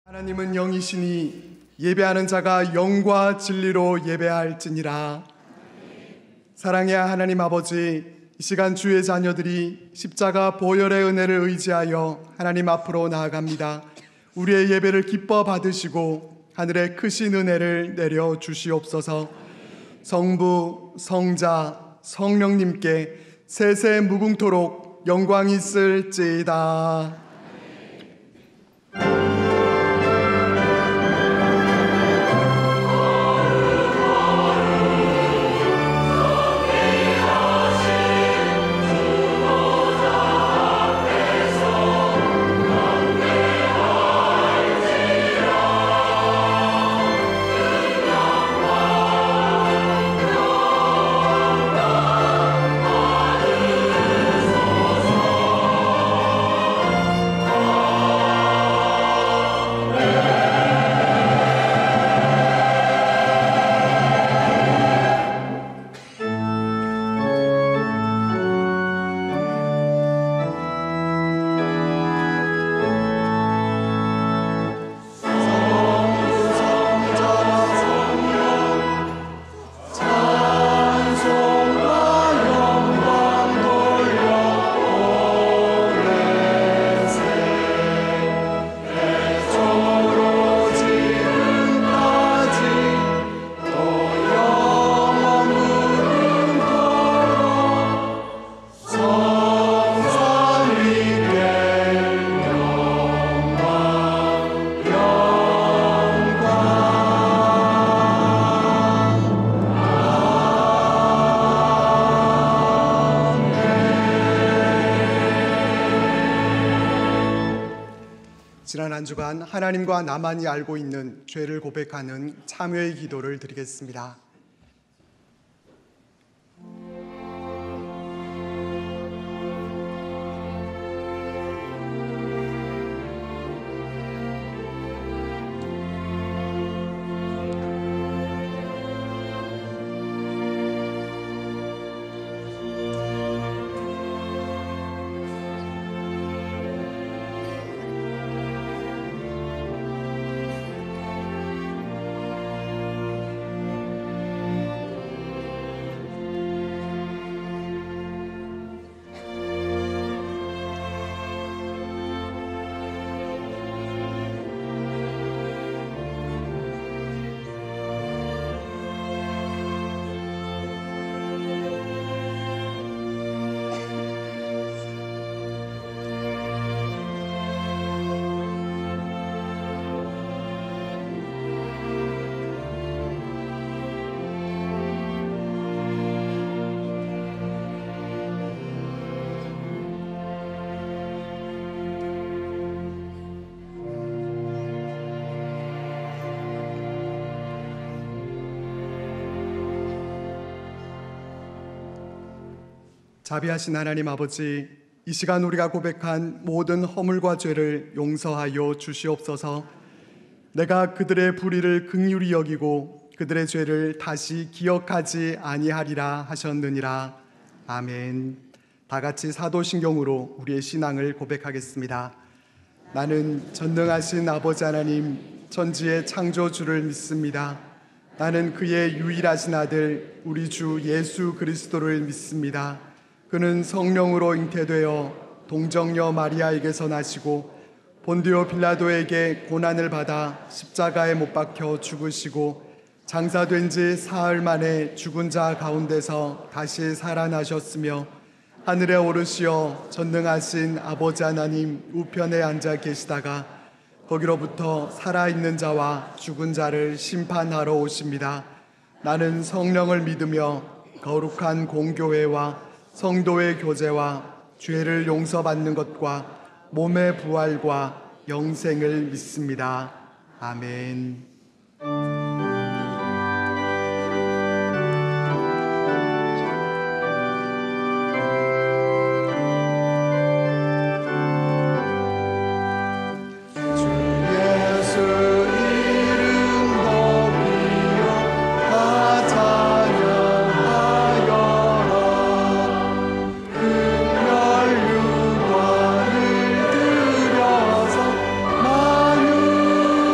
하나님은 영이시니 예배하는 자가 영과 진리로 예배할지니라. 사랑의 하나님 아버지, 이 시간 주의 자녀들이 십자가 보혈의 은혜를 의지하여 하나님 앞으로 나아갑니다. 우리의 예배를 기뻐 받으시고 하늘의 크신 은혜를 내려 주시옵소서. 성부, 성자, 성령님께 세세 무궁토록 영광이 있을지이다. 지난 한 주간 하나님과 나만이 알고 있는 죄를 고백하는 참회의 기도를 드리겠습니다. 자비하신 하나님 아버지, 이 시간 우리가 고백한 모든 허물과 죄를 용서하여 주시옵소서. 내가 그들의 불의를 긍휼히 여기고 그들의 죄를 다시 기억하지 아니하리라 하셨느니라. 아멘. 다 같이 사도신경으로 우리의 신앙을 고백하겠습니다. 나는 전능하신 아버지 하나님, 천지의 창조주를 믿습니다. 나는 그의 유일하신 아들 우리 주 예수 그리스도를 믿습니다. 그는 성령으로 잉태되어 동정녀 마리아에게서 나시고 본디오 빌라도에게 고난을 받아 십자가에 못 박혀 죽으시고 장사된 지 사흘 만에 죽은 자 가운데서 다시 살아나셨으며 하늘에 오르시어 전능하신 아버지 하나님 우편에 앉아 계시다가 거기로부터 살아있는 자와 죽은 자를 심판하러 오십니다. 나는 성령을 믿으며 거룩한 공교회와 성도의 교제와 죄를 용서받는 것과 몸의 부활과 영생을 믿습니다. 아멘. 만유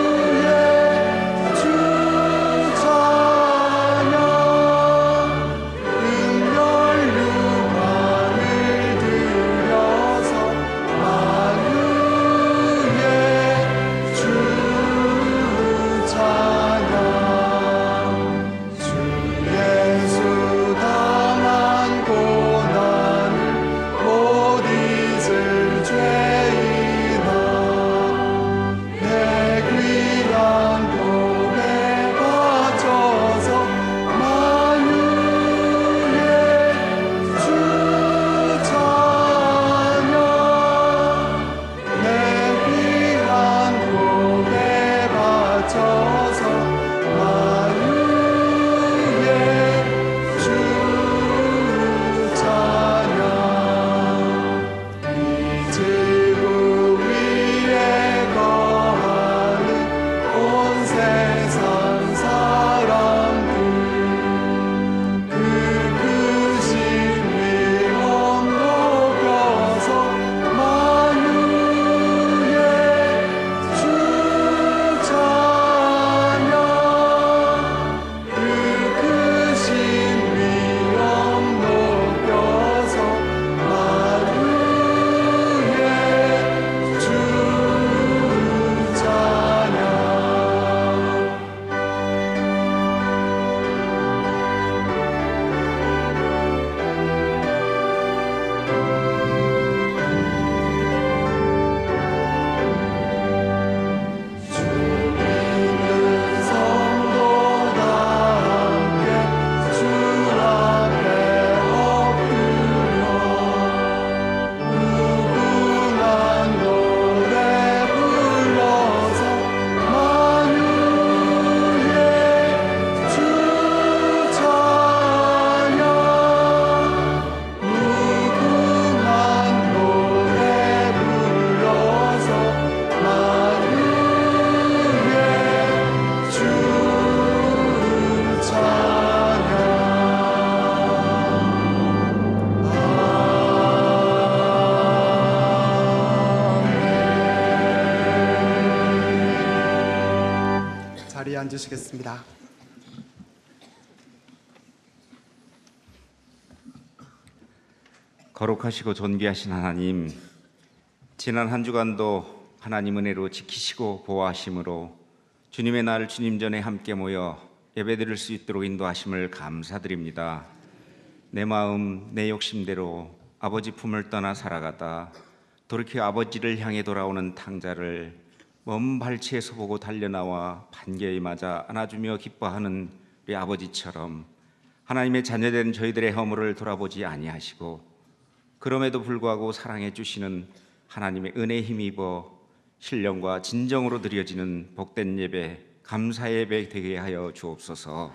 자리에 앉으시겠습니다. 거룩하시고 존귀하신 하나님, 지난 한 주간도 하나님 은혜로 지키시고 보호하심으로 주님의 날 주님 전에 함께 모여 예배드릴 수 있도록 인도하심을 감사드립니다. 내 마음 내 욕심대로 아버지 품을 떠나 살아가다 돌이켜 아버지를 향해 돌아오는 탕자를 먼 발치에서 보고 달려나와 반겨에 맞아 안아주며 기뻐하는 우리 아버지처럼 하나님의 자녀된 저희들의 허물을 돌아보지 아니하시고 그럼에도 불구하고 사랑해 주시는 하나님의 은혜에 힘입어 신령과 진정으로 드려지는 복된 예배, 감사의 예배 되게 하여 주옵소서.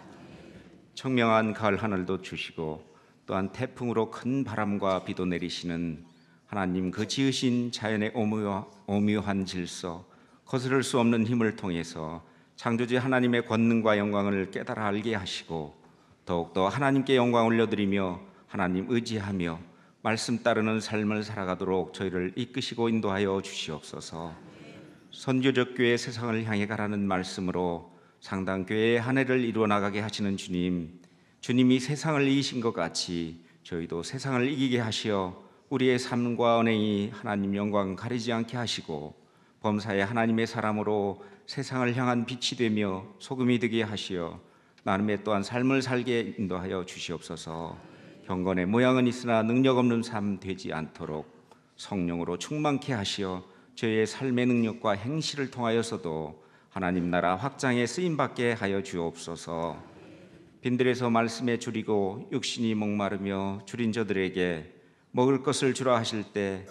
청명한 가을 하늘도 주시고 또한 태풍으로 큰 바람과 비도 내리시는 하나님 그 지으신 자연의 오묘한 질서, 거스를 수 없는 힘을 통해서 창조주 하나님의 권능과 영광을 깨달아 알게 하시고 더욱더 하나님께 영광 올려드리며 하나님 의지하며 말씀 따르는 삶을 살아가도록 저희를 이끄시고 인도하여 주시옵소서. 선교적 교회 세상을 향해 가라는 말씀으로 상당교회의 한 해를 이루어 나가게 하시는 주님, 주님이 세상을 이기신 것 같이 저희도 세상을 이기게 하시어 우리의 삶과 언행이 하나님 영광 가리지 않게 하시고 범사에 하나님의 사람으로 세상을 향한 빛이 되며 소금이 되게 하시어 나름의 또한 삶을 살게 인도하여 주시옵소서. 경건의 모양은 있으나 능력 없는 삶 되지 않도록 성령으로 충만케 하시어 저희의 삶의 능력과 행실을 통하여서도 하나님 나라 확장에 쓰임받게 하여 주옵소서. 빈들에서 말씀에 줄이고 육신이 목마르며 줄인 저들에게 먹을 것을 주라 하실 때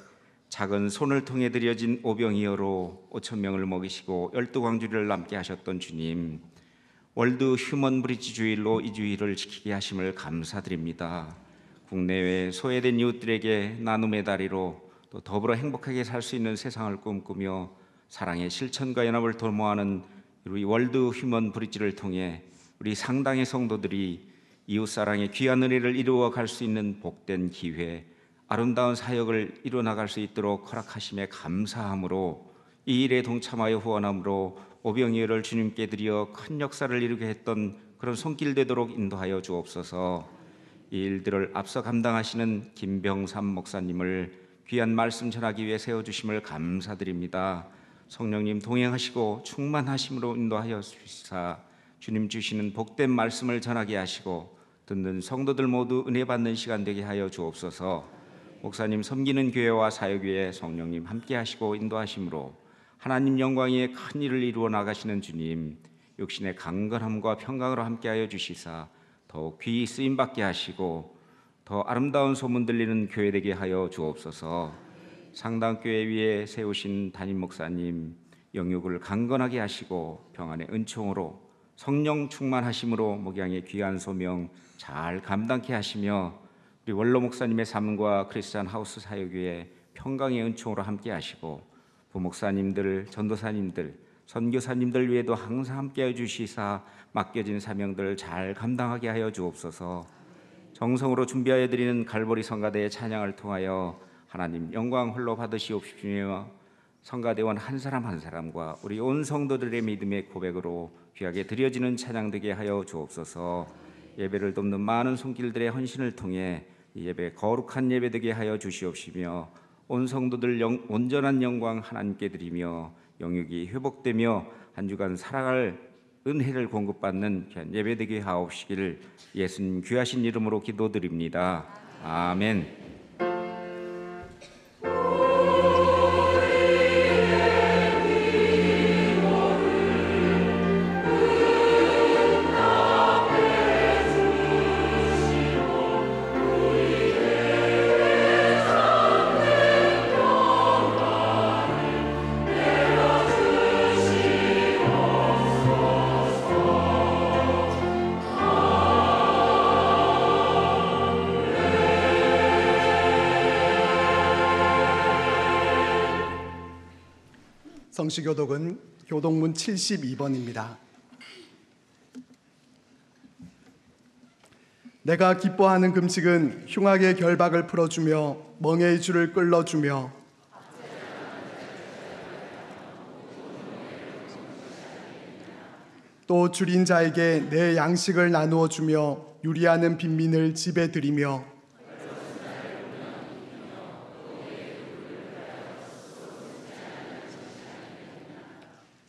작은 손을 통해 드려진 오병이어로 5,000명을 먹이시고 12광주리를 남게 하셨던 주님, 월드 휴먼 브릿지 주일로 이 주일을 지키게 하심을 감사드립니다. 국내외 소외된 이웃들에게 나눔의 다리로 또 더불어 행복하게 살 수 있는 세상을 꿈꾸며 사랑의 실천과 연합을 도모하는 우리 월드 휴먼 브릿지를 통해 우리 상당의 성도들이 이웃사랑의 귀한 은혜를 이루어 갈 수 있는 복된 기회, 아름다운 사역을 이루어나갈 수 있도록 허락하심에 감사함으로 이 일에 동참하여 후원함으로 오병이어를 주님께 드려 큰 역사를 이루게 했던 그런 손길 되도록 인도하여 주옵소서. 이 일들을 앞서 감당하시는 김병삼 목사님을 귀한 말씀 전하기 위해 세워주심을 감사드립니다. 성령님 동행하시고 충만하심으로 인도하여 주시사 주님 주시는 복된 말씀을 전하게 하시고 듣는 성도들 모두 은혜 받는 시간 되게 하여 주옵소서. 목사님 섬기는 교회와 사역 위에 성령님 함께 하시고 인도하심으로 하나님 영광의 큰 일을 이루어 나가시는 주님, 육신의 강건함과 평강으로 함께 하여 주시사 더욱 귀히 쓰임받게 하시고 더 아름다운 소문 들리는 교회 되게 하여 주옵소서. 상당교회 위에 세우신 담임 목사님 영육을 강건하게 하시고 평안의 은총으로 성령 충만하심으로 목양의 귀한 소명 잘 감당케 하시며 우리 원로 목사님의 삶과 크리스찬 하우스 사역 위에 평강의 은총으로 함께 하시고 부목사님들, 전도사님들, 선교사님들 위에도 항상 함께해 주시사 맡겨진 사명들 잘 감당하게 하여 주옵소서. 정성으로 준비하여 드리는 갈보리 성가대의 찬양을 통하여 하나님 영광 홀로 받으시옵시며 성가대원 한 사람 한 사람과 우리 온 성도들의 믿음의 고백으로 귀하게 드려지는 찬양 되게 하여 주옵소서. 예배를 돕는 많은 손길들의 헌신을 통해 이 예배 거룩한 예배 되게 하여 주시옵시며 온 성도들 온전한 영광 하나님께 드리며 영육이 회복되며 한 주간 살아갈 은혜를 공급받는 귀한 예배 되게 하옵시기를 예수님 귀하신 이름으로 기도드립니다. 아멘. 성시교독은 교독문 72번입니다. 내가 기뻐하는 금식은 흉악의 결박을 풀어주며 멍에의 줄을 끌어주며 또 줄인 자에게 내 양식을 나누어 주며 유리하는 빈민을 집에 들이며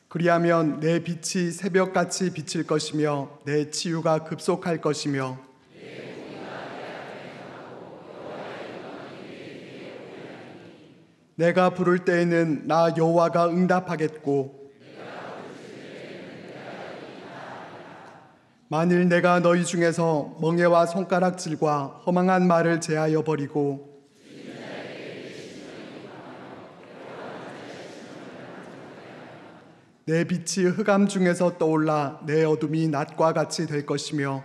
그리하면 내 빛이 새벽같이 비칠 것이며 내 치유가 급속할 것이며 내가 부를 때에는 나 여호와가 응답하겠고 만일 내가 너희 중에서 멍에와 손가락질과 허망한 말을 제하여 버리고 내 빛이 흑암 중에서 떠올라 내 어둠이 낮과 같이 될 것이며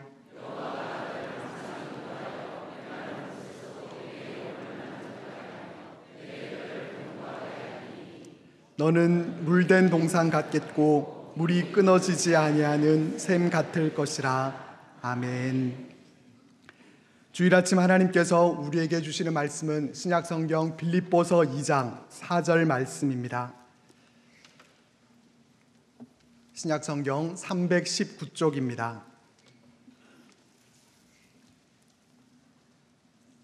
너는 물된 동산 같겠고 물이 끊어지지 아니하는 샘 같을 것이라. 아멘. 주일 아침 하나님께서 우리에게 주시는 말씀은 신약성경 빌립보서 2장 4절 말씀입니다. 신약성경 319쪽입니다.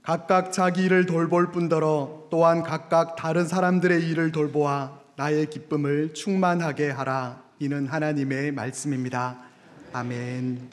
각각 자기 일을 돌볼 뿐더러 또한 각각 다른 사람들의 일을 돌보아 나의 기쁨을 충만하게 하라. 이는 하나님의 말씀입니다. 아멘.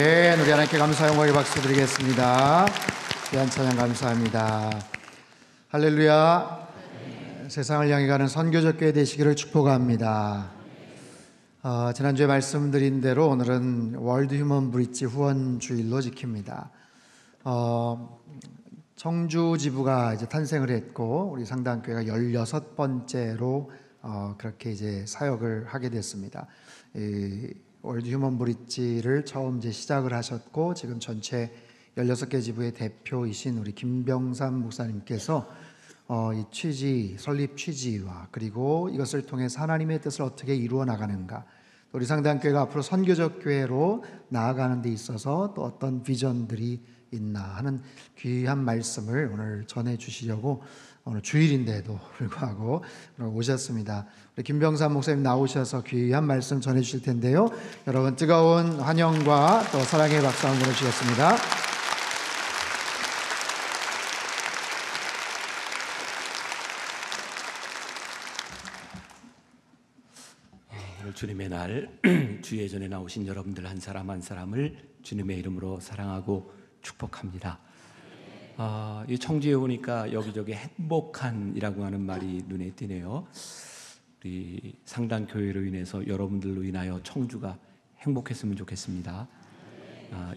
아멘. 우리 하나님께 감사 영광의 박수 드리겠습니다. 귀한 찬양 감사합니다. 할렐루야. 세상을 향해 가는 선교적 교회 되시기를 축복합니다. 지난주에 말씀드린 대로 오늘은 월드 휴먼 브릿지 후원 주일로 지킵니다. 청주 지부가 이제 탄생을 했고 우리 상당교회가 16번째로 그렇게 이제 사역을 하게 됐습니다. 이 월드 휴먼 브릿지를 처음 이제 시작을 하셨고 지금 전체 16개 지부의 대표이신 우리 김병삼 목사님께서 이 취지, 설립 취지와 그리고 이것을 통해서 하나님의 뜻을 어떻게 이루어 나가는가, 또 우리 상당교회가 앞으로 선교적 교회로 나아가는 데 있어서 또 어떤 비전들이 있나 하는 귀한 말씀을 오늘 전해 주시려고 오늘 주일인데도 불구하고 오셨습니다. 우리 김병삼 목사님 나오셔서 귀한 말씀 전해 주실 텐데요. 여러분 뜨거운 환영과 또 사랑의 박수 한번 보내주시겠습니다. 오늘 주님의 날 주의 전에 나오신 여러분들 한 사람 한 사람을 주님의 이름으로 사랑하고 축복합니다. 이 청주에 오니까 여기저기 행복한이라고 하는 말이 눈에 띄네요. 우리 상당 교회로 인해서 여러분들로 인하여 청주가 행복했으면 좋겠습니다.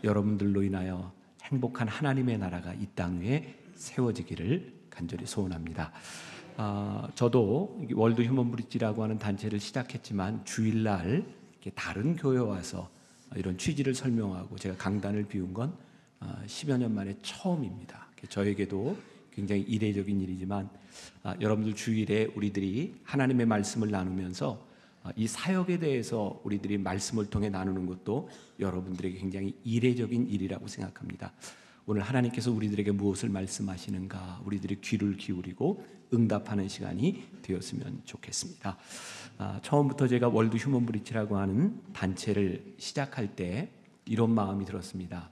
여러분들로 인하여 행복한 하나님의 나라가 이 땅 위에 세워지기를 간절히 소원합니다. 저도 월드 휴먼 브릿지라고 하는 단체를 시작했지만 주일날 다른 교회 와서 이런 취지를 설명하고 제가 강단을 비운 건 10여 년 만에 처음입니다. 저에게도 굉장히 이례적인 일이지만 여러분들 주일에 우리들이 하나님의 말씀을 나누면서 이 사역에 대해서 우리들이 말씀을 통해 나누는 것도 여러분들에게 굉장히 이례적인 일이라고 생각합니다. 오늘 하나님께서 우리들에게 무엇을 말씀하시는가 우리들이 귀를 기울이고 응답하는 시간이 되었으면 좋겠습니다. 처음부터 제가 월드 휴먼 브릿지라고 하는 단체를 시작할 때 이런 마음이 들었습니다.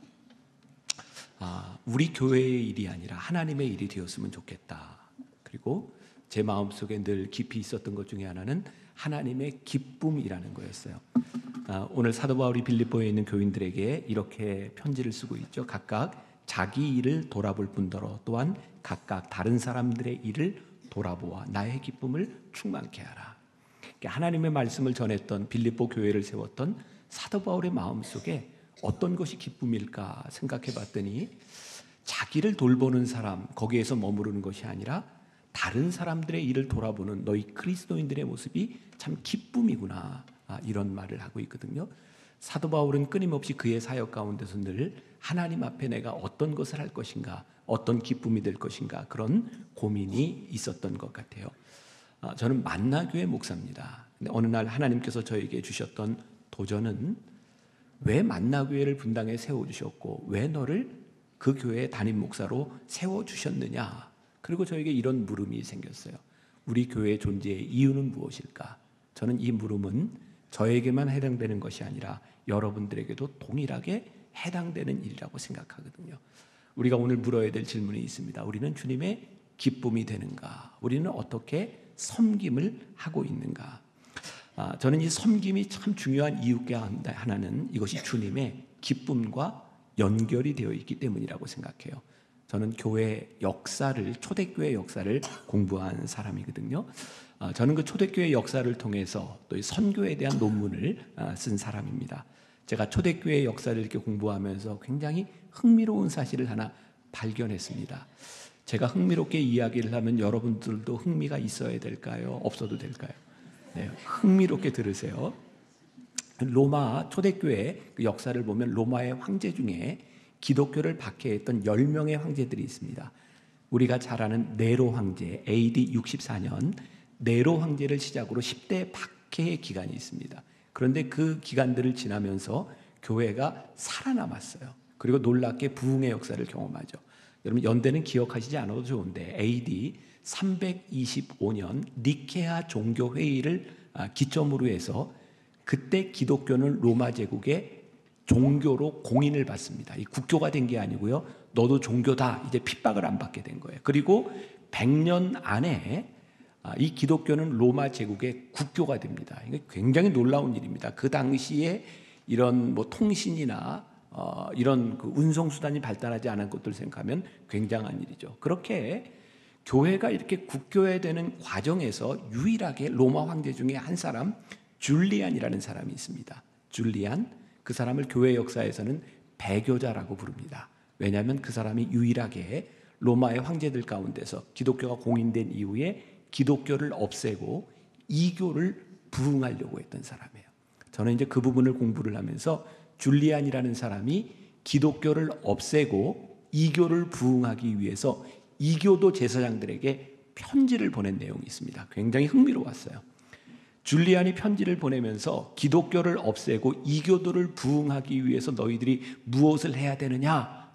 우리 교회의 일이 아니라 하나님의 일이 되었으면 좋겠다. 그리고 제 마음속에 늘 깊이 있었던 것 중에 하나는 하나님의 기쁨이라는 거였어요. 오늘 사도 바울이 빌립보에 있는 교인들에게 이렇게 편지를 쓰고 있죠. 각각 자기 일을 돌아볼 뿐더러 또한 각각 다른 사람들의 일을 돌아보아 나의 기쁨을 충만케 하라. 하나님의 말씀을 전했던 빌립보 교회를 세웠던 사도 바울의 마음속에 어떤 것이 기쁨일까 생각해 봤더니 자기를 돌보는 사람, 거기에서 머무르는 것이 아니라 다른 사람들의 일을 돌아보는 너희 그리스도인들의 모습이 참 기쁨이구나, 이런 말을 하고 있거든요. 사도 바울은 끊임없이 그의 사역 가운데서 늘 하나님 앞에 내가 어떤 것을 할 것인가, 어떤 기쁨이 될 것인가, 그런 고민이 있었던 것 같아요. 저는 만나교회 목사입니다. 근데 어느 날 하나님께서 저에게 주셨던 도전은 왜 만나교회를 분당에 세워주셨고 왜 너를 그 교회의 담임 목사로 세워주셨느냐. 그리고 저에게 이런 물음이 생겼어요. 우리 교회의 존재의 이유는 무엇일까? 저는 이 물음은 저에게만 해당되는 것이 아니라 여러분들에게도 동일하게 해당되는 일이라고 생각하거든요. 우리가 오늘 물어야 될 질문이 있습니다. 우리는 주님의 기쁨이 되는가? 우리는 어떻게 섬김을 하고 있는가? 저는 이 섬김이 참 중요한 이유 가운데 하나는 이것이 주님의 기쁨과 연결이 되어 있기 때문이라고 생각해요. 저는 교회 역사를, 초대교회 역사를 공부한 사람이거든요. 저는 그 초대교회 역사를 통해서 또 선교에 대한 논문을 쓴 사람입니다. 제가 초대교회 역사를 이렇게 공부하면서 굉장히 흥미로운 사실을 하나 발견했습니다. 제가 흥미롭게 이야기를 하면 여러분들도 흥미가 있어야 될까요? 없어도 될까요? 네, 흥미롭게 들으세요. 로마 초대교회 그 역사를 보면 로마의 황제 중에 기독교를 박해했던 10명의 황제들이 있습니다. 우리가 잘 아는 네로 황제, AD 64년 네로 황제를 시작으로 10대 박해의 기간이 있습니다. 그런데 그 기간들을 지나면서 교회가 살아남았어요. 그리고 놀랍게 부흥의 역사를 경험하죠. 여러분 연대는 기억하시지 않아도 좋은데 AD 325년 니케아 종교회의를 기점으로 해서 그때 기독교는 로마 제국의 종교로 공인을 받습니다. 이 국교가 된 게 아니고요. 너도 종교다. 이제 핍박을 안 받게 된 거예요. 그리고 100년 안에 이 기독교는 로마 제국의 국교가 됩니다. 이게 굉장히 놀라운 일입니다. 그 당시에 이런 통신이나 이런 그 운송 수단이 발달하지 않은 것들 생각하면 굉장한 일이죠. 그렇게 교회가 이렇게 국교화되는 과정에서 유일하게 로마 황제 중에 한 사람, 줄리안이라는 사람이 있습니다. 줄리안, 그 사람을 교회 역사에서는 배교자라고 부릅니다. 왜냐하면 그 사람이 유일하게 로마의 황제들 가운데서 기독교가 공인된 이후에 기독교를 없애고 이교를 부흥하려고 했던 사람이에요. 저는 이제 그 부분을 공부를 하면서 줄리안이라는 사람이 기독교를 없애고 이교를 부흥하기 위해서 이교도 제사장들에게 편지를 보낸 내용이 있습니다. 굉장히 흥미로웠어요. 줄리안이 편지를 보내면서 기독교를 없애고 이교도를 부흥하기 위해서 너희들이 무엇을 해야 되느냐?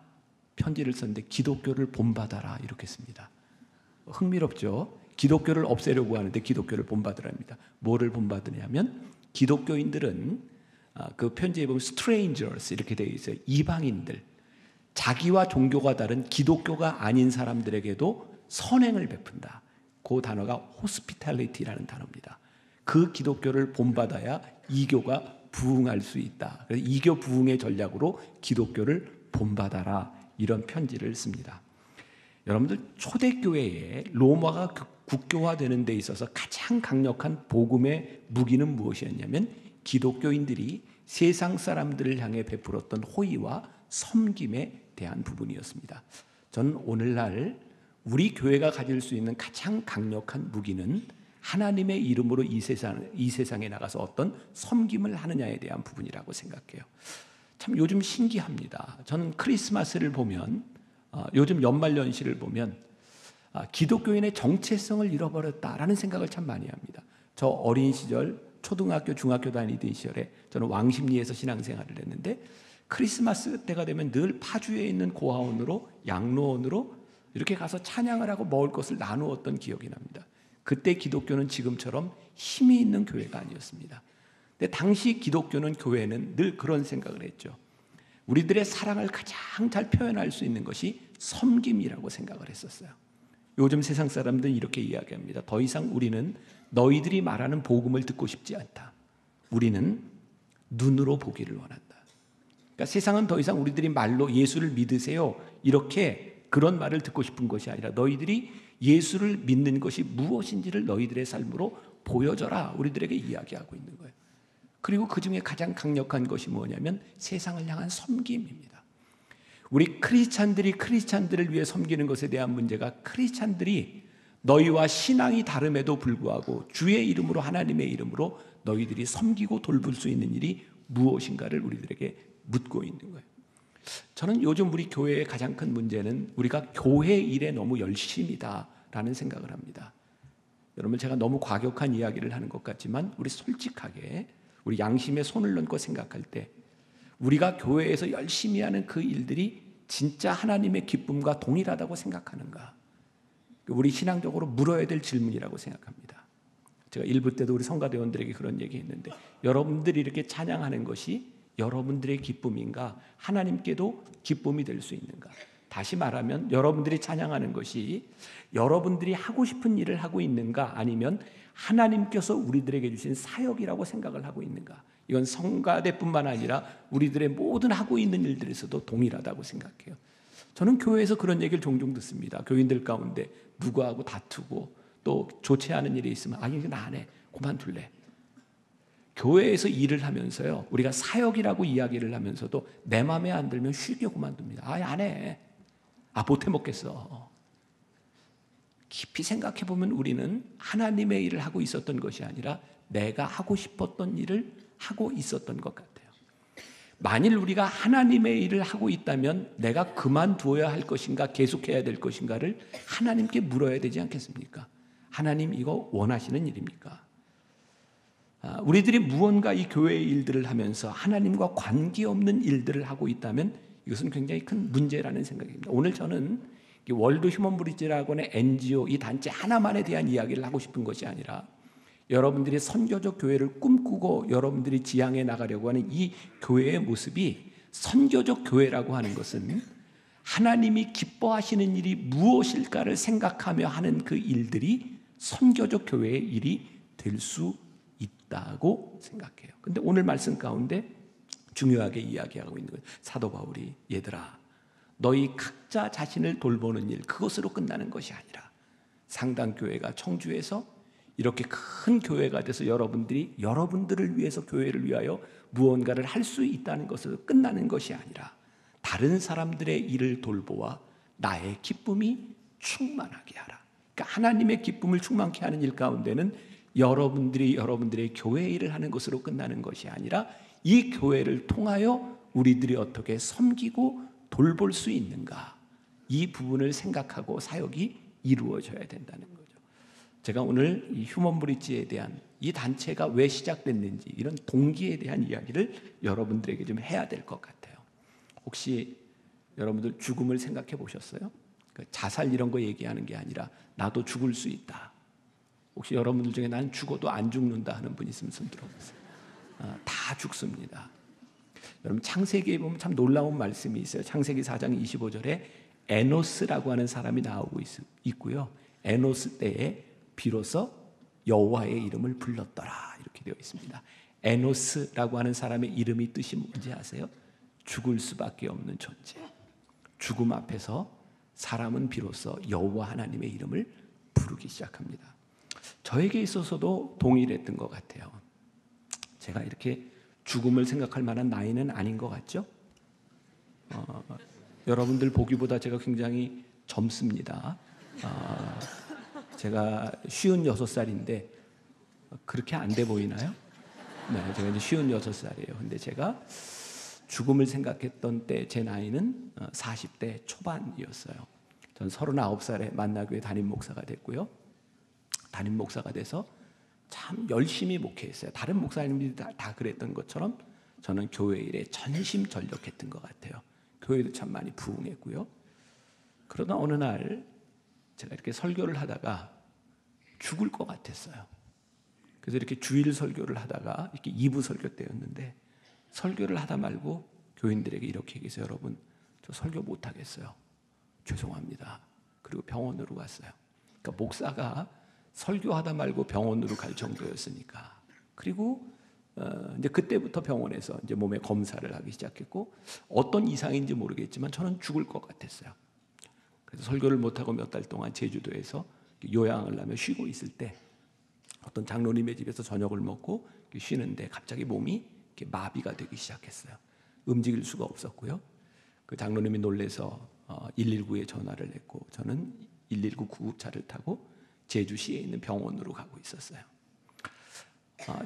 편지를 썼는데 기독교를 본받아라 이렇게 씁니다. 흥미롭죠? 기독교를 없애려고 하는데 기독교를 본받으랍니다. 뭐를 본받으냐면 기독교인들은 그 편지에 보면 strangers 이렇게 되어 있어요. 이방인들, 자기와 종교가 다른 기독교가 아닌 사람들에게도 선행을 베푼다. 그 단어가 hospitality라는 단어입니다. 그 기독교를 본받아야 이교가 부흥할 수 있다. 그래서 이교 부흥의 전략으로 기독교를 본받아라 이런 편지를 씁니다. 여러분들 초대교회에 로마가 국교화되는 데 있어서 가장 강력한 복음의 무기는 무엇이었냐면 기독교인들이 세상 사람들을 향해 베풀었던 호의와 섬김에 대한 부분이었습니다. 저는 오늘날 우리 교회가 가질 수 있는 가장 강력한 무기는 하나님의 이름으로 이 세상에 나가서 어떤 섬김을 하느냐에 대한 부분이라고 생각해요. 참 요즘 신기합니다. 저는 크리스마스를 보면 요즘 연말연시를 보면 기독교인의 정체성을 잃어버렸다라는 생각을 참 많이 합니다. 저 어린 시절 초등학교, 중학교 다니던 시절에 저는 왕십리에서 신앙생활을 했는데 크리스마스 때가 되면 늘 파주에 있는 고아원으로 양로원으로 이렇게 가서 찬양을 하고 먹을 것을 나누었던 기억이 납니다. 그때 기독교는 지금처럼 힘이 있는 교회가 아니었습니다. 근데 당시 기독교는 교회는 늘 그런 생각을 했죠. 우리들의 사랑을 가장 잘 표현할 수 있는 것이 섬김이라고 생각을 했었어요. 요즘 세상 사람들은 이렇게 이야기합니다. 더 이상 우리는 너희들이 말하는 복음을 듣고 싶지 않다. 우리는 눈으로 보기를 원한다. 그러니까 세상은 더 이상 우리들이 말로 예수를 믿으세요 이렇게 그런 말을 듣고 싶은 것이 아니라 너희들이 예수를 믿는 것이 무엇인지를 너희들의 삶으로 보여줘라 우리들에게 이야기하고 있는 거예요. 그리고 그 중에 가장 강력한 것이 뭐냐면 세상을 향한 섬김입니다. 우리 크리스찬들을 위해 섬기는 것에 대한 문제가 크리스찬들이 너희와 신앙이 다름에도 불구하고 주의 이름으로 하나님의 이름으로 너희들이 섬기고 돌볼 수 있는 일이 무엇인가를 우리들에게 묻고 있는 거예요. 저는 요즘 우리 교회의 가장 큰 문제는 우리가 교회 일에 너무 열심이다라는 생각을 합니다. 여러분 제가 너무 과격한 이야기를 하는 것 같지만 우리 솔직하게 우리 양심에 손을 얹고 생각할 때 우리가 교회에서 열심히 하는 그 일들이 진짜 하나님의 기쁨과 동일하다고 생각하는가? 우리 신앙적으로 물어야 될 질문이라고 생각합니다. 제가 1부 때도 우리 성가대원들에게 그런 얘기했는데 여러분들이 이렇게 찬양하는 것이 여러분들의 기쁨인가? 하나님께도 기쁨이 될 수 있는가? 다시 말하면 여러분들이 찬양하는 것이 여러분들이 하고 싶은 일을 하고 있는가? 아니면 하나님께서 우리들에게 주신 사역이라고 생각을 하고 있는가? 이건 성가대뿐만 아니라 우리들의 모든 하고 있는 일들에서도 동일하다고 생각해요. 저는 교회에서 그런 얘기를 종종 듣습니다. 교인들 가운데 누구하고 다투고 또 좋지 않은 일이 있으면 아니 이거 나 안 해. 그만둘래. 교회에서 일을 하면서요. 우리가 사역이라고 이야기를 하면서도 내 마음에 안 들면 쉽게 그만둡니다. 아예 안 해. 못해 먹겠어. 깊이 생각해 보면 우리는 하나님의 일을 하고 있었던 것이 아니라 내가 하고 싶었던 일을 하고 있었던 것 같아요. 만일 우리가 하나님의 일을 하고 있다면 내가 그만두어야 할 것인가 계속해야 될 것인가를 하나님께 물어야 되지 않겠습니까? 하나님 이거 원하시는 일입니까? 우리들이 무언가 이 교회의 일들을 하면서 하나님과 관계없는 일들을 하고 있다면 이것은 굉장히 큰 문제라는 생각입니다. 오늘 저는 월드 휴먼 브리지라고 하는 NGO 이 단체 하나만에 대한 이야기를 하고 싶은 것이 아니라 여러분들이 선교적 교회를 꿈꾸고 여러분들이 지향해 나가려고 하는 이 교회의 모습이 선교적 교회라고 하는 것은 하나님이 기뻐하시는 일이 무엇일까를 생각하며 하는 그 일들이 선교적 교회의 일이 될 수 있다고 생각해요. 근데 오늘 말씀 가운데 중요하게 이야기하고 있는 거예요. 사도 바울이 얘들아 너희 각자 자신을 돌보는 일 그것으로 끝나는 것이 아니라 상당교회가 청주에서 이렇게 큰 교회가 돼서 여러분들이 여러분들을 위해서 교회를 위하여 무언가를 할 수 있다는 것으로 끝나는 것이 아니라 다른 사람들의 일을 돌보아 나의 기쁨이 충만하게 하라. 그러니까 하나님의 기쁨을 충만케 하는 일 가운데는 여러분들이 여러분들의 교회 일을 하는 것으로 끝나는 것이 아니라 이 교회를 통하여 우리들이 어떻게 섬기고 돌볼 수 있는가, 이 부분을 생각하고 사역이 이루어져야 된다는 거죠. 제가 오늘 이 휴먼 브릿지에 대한 이 단체가 왜 시작됐는지 이런 동기에 대한 이야기를 여러분들에게 좀 해야 될 것 같아요. 혹시 여러분들 죽음을 생각해 보셨어요? 자살 이런 거 얘기하는 게 아니라 나도 죽을 수 있다. 혹시 여러분들 중에 난 죽어도 안 죽는다 하는 분 있으면 손 들어보세요. 다 죽습니다. 여러분 창세기에 보면 참 놀라운 말씀이 있어요. 창세기 4장 25절에 에노스라고 하는 사람이 나오고 있고요. 에노스 때에 비로소 여호와의 이름을 불렀더라 이렇게 되어 있습니다. 에노스라고 하는 사람의 이름이 뜻이 뭔지 아세요? 죽을 수밖에 없는 존재. 죽음 앞에서 사람은 비로소 여호와 하나님의 이름을 부르기 시작합니다. 저에게 있어서도 동일했던 것 같아요. 제가 이렇게 죽음을 생각할 만한 나이는 아닌 것 같죠? 여러분들 보기보다 제가 굉장히 젊습니다. 제가 56살인데 그렇게 안 돼 보이나요? 네, 제가 이제 56살이에요. 근데 제가 죽음을 생각했던 때 제 나이는 40대 초반이었어요. 전 39살에 만나교회 담임 목사가 됐고요. 담임 목사가 돼서 참 열심히 목회했어요. 다른 목사님들이 다 그랬던 것처럼 저는 교회 일에 전심전력했던 것 같아요. 교회도 참 많이 부흥했고요. 그러다 어느 날 제가 이렇게 설교를 하다가 죽을 것 같았어요. 그래서 이렇게 주일 설교를 하다가 이렇게 2부 설교 때였는데 설교를 하다 말고 교인들에게 이렇게 얘기해서 여러분 저 설교 못 하겠어요. 죄송합니다. 그리고 병원으로 갔어요. 그러니까 목사가 설교하다 말고 병원으로 갈 정도였으니까. 그리고 이제 그때부터 병원에서 이제 몸에 검사를 하기 시작했고 어떤 이상인지 모르겠지만 저는 죽을 것 같았어요. 그래서 설교를 못 하고 몇 달 동안 제주도에서 요양을 하며 쉬고 있을 때 어떤 장로님의 집에서 저녁을 먹고 쉬는데 갑자기 몸이 이렇게 마비가 되기 시작했어요. 움직일 수가 없었고요. 그 장로님이 놀래서 119에 전화를 했고 저는 119 구급차를 타고 제주시에 있는 병원으로 가고 있었어요.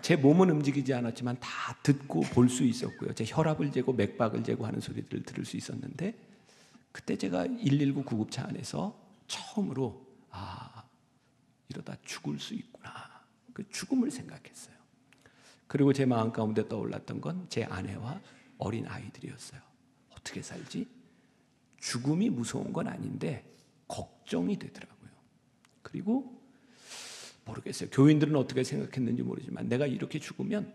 제 몸은 움직이지 않았지만 다 듣고 볼 수 있었고요. 제 혈압을 재고 맥박을 재고 하는 소리들을 들을 수 있었는데 그때 제가 119 구급차 안에서 처음으로 이러다 죽을 수 있구나. 그 죽음을 생각했어요. 그리고 제 마음 가운데 떠올랐던 건 제 아내와 어린 아이들이었어요. 어떻게 살지? 죽음이 무서운 건 아닌데 걱정이 되더라고요. 그리고 모르겠어요. 교인들은 어떻게 생각했는지 모르지만 내가 이렇게 죽으면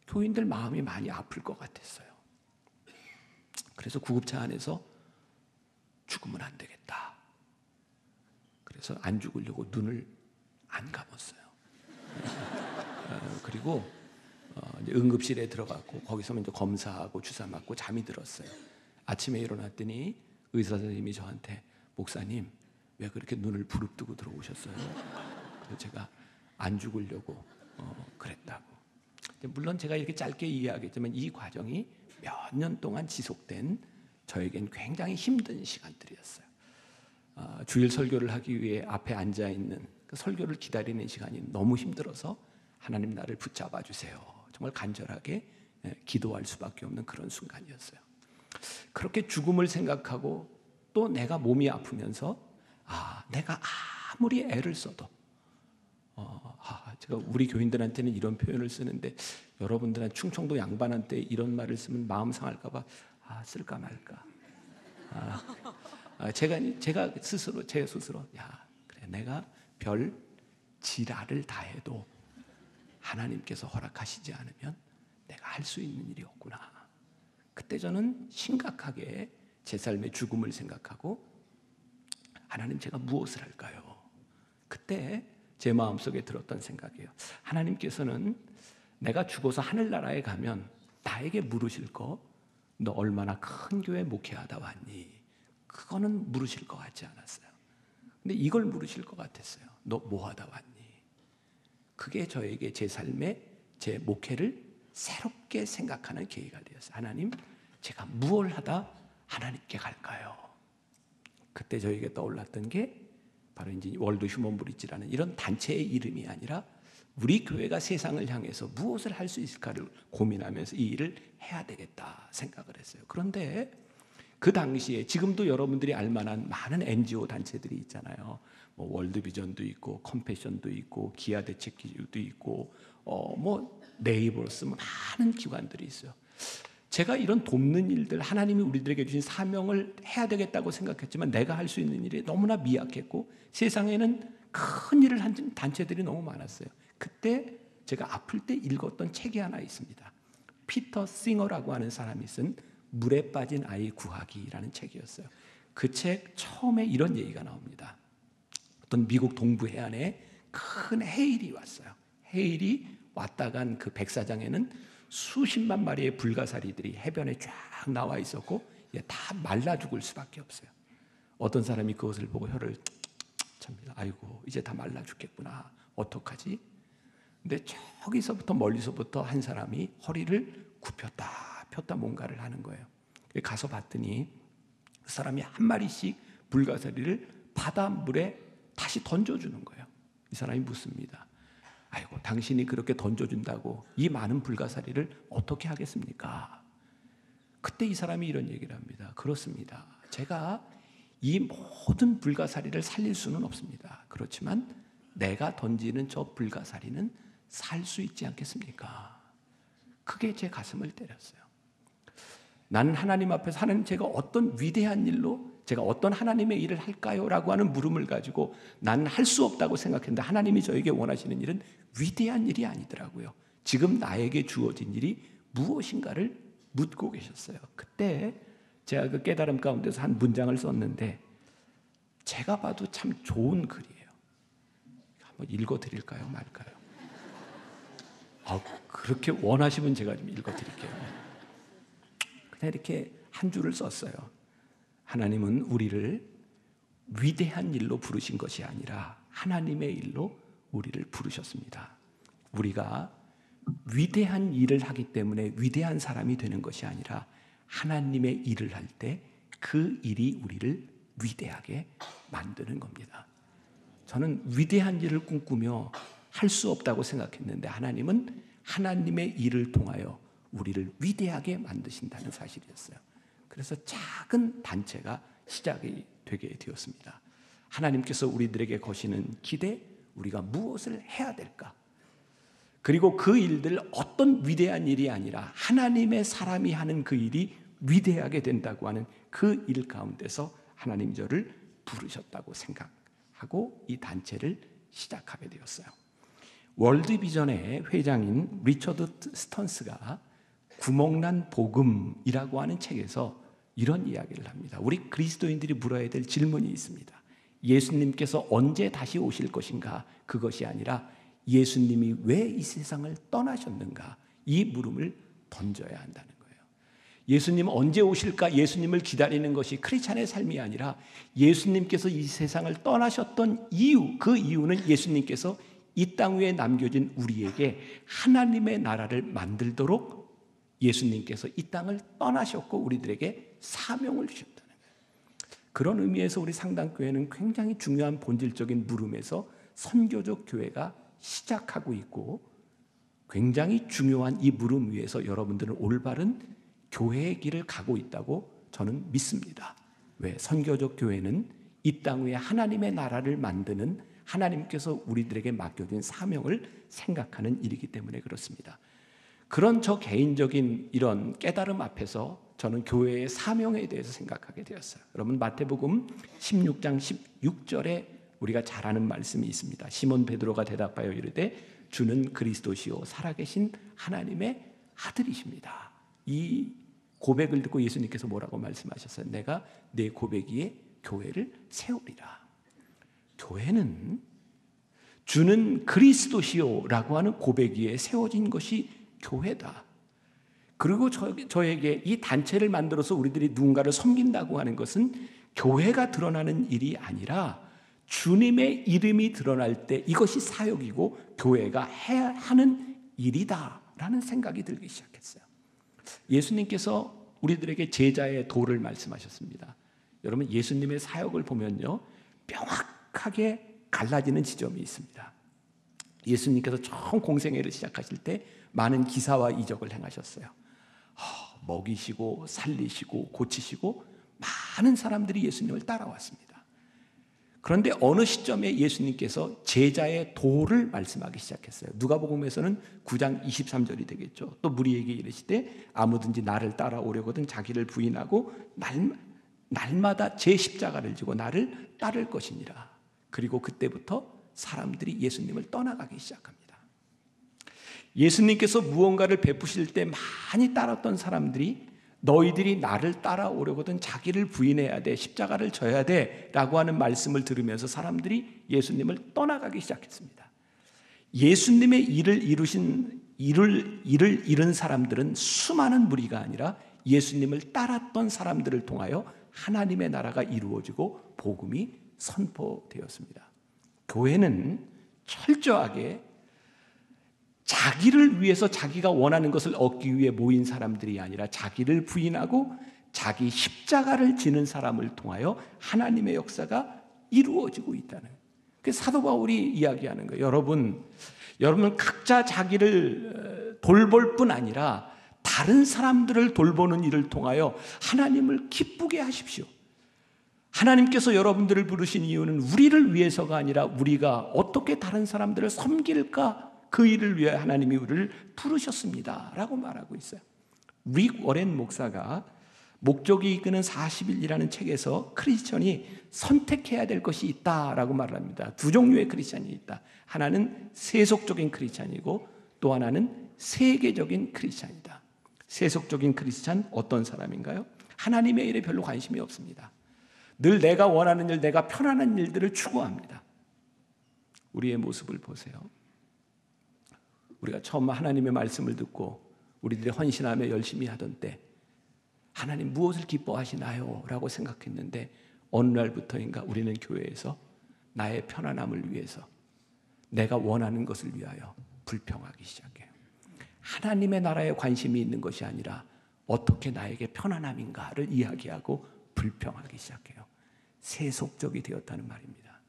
교인들 마음이 많이 아플 것 같았어요. 그래서 구급차 안에서 죽으면 안 되겠다. 그래서 안 죽으려고 눈을 안 감았어요. 그리고 이제 응급실에 들어갔고 거기서 이제 검사하고 주사 맞고 잠이 들었어요. 아침에 일어났더니 의사 선생님이 저한테 목사님 왜 그렇게 눈을 부릅뜨고 들어오셨어요? 그래서 제가 안 죽으려고 그랬다고. 물론 제가 이렇게 짧게 이해하겠지만 이 과정이 몇 년 동안 지속된 저에겐 굉장히 힘든 시간들이었어요. 주일 설교를 하기 위해 앞에 앉아 있는 그 설교를 기다리는 시간이 너무 힘들어서 하나님 나를 붙잡아 주세요. 정말 간절하게 기도할 수밖에 없는 그런 순간이었어요. 그렇게 죽음을 생각하고 또 내가 몸이 아프면서 내가 아무리 애를 써도 제가 우리 교인들한테는 이런 표현을 쓰는데 여러분들한 충청도 양반한테 이런 말을 쓰면 마음 상할까 봐 쓸까 말까. 제가 스스로 제 스스로 그래 내가 별 지랄을 다 해도 하나님께서 허락하시지 않으면 내가 할 수 있는 일이 없구나. 그때 저는 심각하게 제 삶의 죽음을 생각하고 하나님 제가 무엇을 할까요? 그때 제 마음속에 들었던 생각이에요. 하나님께서는 내가 죽어서 하늘나라에 가면 나에게 물으실 거, 너 얼마나 큰 교회 목회하다 왔니? 그거는 물으실 것 같지 않았어요. 근데 이걸 물으실 것 같았어요. 너 뭐 하다 왔니? 그게 저에게 제 삶의 제 목회를 새롭게 생각하는 계기가 되었어요. 하나님, 제가 무엇을 하다 하나님께 갈까요? 그때 저에게 떠올랐던 게 바로 이제 월드 휴먼 브릿지라는 이런 단체의 이름이 아니라 우리 교회가 세상을 향해서 무엇을 할 수 있을까를 고민하면서 이 일을 해야 되겠다 생각을 했어요. 그런데 그 당시에 지금도 여러분들이 알만한 많은 NGO 단체들이 있잖아요. 뭐 월드비전도 있고 컴패션도 있고 기아 대책기구도 있고 뭐 네이버스 많은 기관들이 있어요. 제가 이런 돕는 일들, 하나님이 우리들에게 주신 사명을 해야 되겠다고 생각했지만 내가 할 수 있는 일이 너무나 미약했고 세상에는 큰 일을 한 단체들이 너무 많았어요. 그때 제가 아플 때 읽었던 책이 하나 있습니다. 피터 싱어라고 하는 사람이 쓴 물에 빠진 아이 구하기라는 책이었어요. 그 책 처음에 이런 얘기가 나옵니다. 어떤 미국 동부 해안에 큰 해일이 왔어요. 해일이 왔다 간 그 백사장에는 수십만 마리의 불가사리들이 해변에 쫙 나와 있었고 다 말라 죽을 수밖에 없어요. 어떤 사람이 그것을 보고 혀를 찹니다. 아이고 이제 다 말라 죽겠구나. 어떡하지? 근데 저기서부터 멀리서부터 한 사람이 허리를 굽혔다 폈다 뭔가를 하는 거예요. 가서 봤더니 그 사람이 한 마리씩 불가사리를 바닷물에 다시 던져주는 거예요. 이 사람이 묻습니다. 아이고 당신이 그렇게 던져준다고 이 많은 불가사리를 어떻게 하겠습니까? 그때 이 사람이 이런 얘기를 합니다. 그렇습니다. 제가 이 모든 불가사리를 살릴 수는 없습니다. 그렇지만 내가 던지는 저 불가사리는 살 수 있지 않겠습니까? 그게 제 가슴을 때렸어요. 나는 하나님 앞에서 하나님 제가 어떤 위대한 일로 제가 어떤 하나님의 일을 할까요? 라고 하는 물음을 가지고 나는 할 수 없다고 생각했는데 하나님이 저에게 원하시는 일은 위대한 일이 아니더라고요. 지금 나에게 주어진 일이 무엇인가를 묻고 계셨어요. 그때 제가 그 깨달음 가운데서 한 문장을 썼는데 제가 봐도 참 좋은 글이에요. 한번 읽어드릴까요? 말까요? 그렇게 원하시면 제가 좀 읽어드릴게요. 그냥 이렇게 한 줄을 썼어요. 하나님은 우리를 위대한 일로 부르신 것이 아니라 하나님의 일로 우리를 부르셨습니다. 우리가 위대한 일을 하기 때문에 위대한 사람이 되는 것이 아니라 하나님의 일을 할 때 그 일이 우리를 위대하게 만드는 겁니다. 저는 위대한 일을 꿈꾸며 할 수 없다고 생각했는데 하나님은 하나님의 일을 통하여 우리를 위대하게 만드신다는 사실이었어요. 그래서 작은 단체가 시작이 되게 되었습니다. 하나님께서 우리들에게 거시는 기대, 우리가 무엇을 해야 될까? 그리고 그 일들 어떤 위대한 일이 아니라 하나님의 사람이 하는 그 일이 위대하게 된다고 하는 그 일 가운데서 하나님 저를 부르셨다고 생각하고 이 단체를 시작하게 되었어요. 월드비전의 회장인 리처드 스턴스가 구멍난 복음이라고 하는 책에서 이런 이야기를 합니다. 우리 그리스도인들이 물어야 될 질문이 있습니다. 예수님께서 언제 다시 오실 것인가? 그것이 아니라 예수님이 왜 이 세상을 떠나셨는가? 이 물음을 던져야 한다는 거예요. 예수님 언제 오실까? 예수님을 기다리는 것이 크리스찬의 삶이 아니라 예수님께서 이 세상을 떠나셨던 이유, 그 이유는 예수님께서 이 땅 위에 남겨진 우리에게 하나님의 나라를 만들도록 예수님께서 이 땅을 떠나셨고 우리들에게 사명을 주셨다는 거예요. 그런 의미에서 우리 상당교회는 굉장히 중요한 본질적인 물음에서 선교적 교회가 시작하고 있고 굉장히 중요한 이 물음 위에서 여러분들은 올바른 교회의 길을 가고 있다고 저는 믿습니다. 왜? 선교적 교회는 이 땅 위에 하나님의 나라를 만드는 하나님께서 우리들에게 맡겨진 사명을 생각하는 일이기 때문에 그렇습니다. 그런 저 개인적인 이런 깨달음 앞에서 저는 교회의 사명에 대해서 생각하게 되었어요. 여러분 마태복음 16장 16절에 우리가 잘 아는 말씀이 있습니다. 시몬 베드로가 대답하여 이르되 주는 그리스도시요 살아계신 하나님의 아들이십니다. 이 고백을 듣고 예수님께서 뭐라고 말씀하셨어요? 내가 내 고백 위에 교회를 세우리라. 교회는 주는 그리스도시요 라고 하는 고백 위에 세워진 것이 교회다. 그리고 저에게 이 단체를 만들어서 우리들이 누군가를 섬긴다고 하는 것은 교회가 드러나는 일이 아니라 주님의 이름이 드러날 때 이것이 사역이고 교회가 해야 하는 일이다라는 생각이 들기 시작했어요. 예수님께서 우리들에게 제자의 도를 말씀하셨습니다. 여러분, 예수님의 사역을 보면요, 명확하게 갈라지는 지점이 있습니다. 예수님께서 처음 공생애를 시작하실 때 많은 기사와 이적을 행하셨어요. 먹이시고 살리시고 고치시고 많은 사람들이 예수님을 따라왔습니다. 그런데 어느 시점에 예수님께서 제자의 도를 말씀하기 시작했어요. 누가복음에서는 9장 23절이 되겠죠. 또 무리에게 이르시되 아무든지 나를 따라오려거든 자기를 부인하고 날마다 제 십자가를 지고 나를 따를 것이니라. 그리고 그때부터 사람들이 예수님을 떠나가기 시작합니다. 예수님께서 무언가를 베푸실 때 많이 따랐던 사람들이 너희들이 나를 따라오려거든 자기를 부인해야 돼, 십자가를 져야 돼 라고 하는 말씀을 들으면서 사람들이 예수님을 떠나가기 시작했습니다. 예수님의 일을 이룬 사람들은 수많은 무리가 아니라 예수님을 따랐던 사람들을 통하여 하나님의 나라가 이루어지고 복음이 선포되었습니다. 교회는 철저하게 자기를 위해서 자기가 원하는 것을 얻기 위해 모인 사람들이 아니라 자기를 부인하고 자기 십자가를 지는 사람을 통하여 하나님의 역사가 이루어지고 있다는, 그 사도 바울이 이야기하는 거예요. 여러분 각자 자기를 돌볼 뿐 아니라 다른 사람들을 돌보는 일을 통하여 하나님을 기쁘게 하십시오. 하나님께서 여러분들을 부르신 이유는 우리를 위해서가 아니라 우리가 어떻게 다른 사람들을 섬길까, 그 일을 위해 하나님이 우리를 부르셨습니다 라고 말하고 있어요. 릭 워렌 목사가 목적이 이끄는 40일이라는 책에서 크리스천이 선택해야 될 것이 있다라고 말을 합니다. 두 종류의 크리스천이 있다. 하나는 세속적인 크리스천이고 또 하나는 세계적인 크리스천이다. 세속적인 크리스천, 어떤 사람인가요? 하나님의 일에 별로 관심이 없습니다. 늘 내가 원하는 일, 내가 편안한 일들을 추구합니다. 우리의 모습을 보세요. 우리가 처음 하나님의 말씀을 듣고 우리들이 헌신하며 열심히 하던 때 하나님 무엇을 기뻐하시나요? 라고 생각했는데 어느 날부터인가 우리는 교회에서 나의 편안함을 위해서, 내가 원하는 것을 위하여 불평하기 시작해요. 하나님의 나라에 관심이 있는 것이 아니라 어떻게 나에게 편안함인가를 이야기하고 불평하기 시작해요. 세속적이 되었다는 말입니다.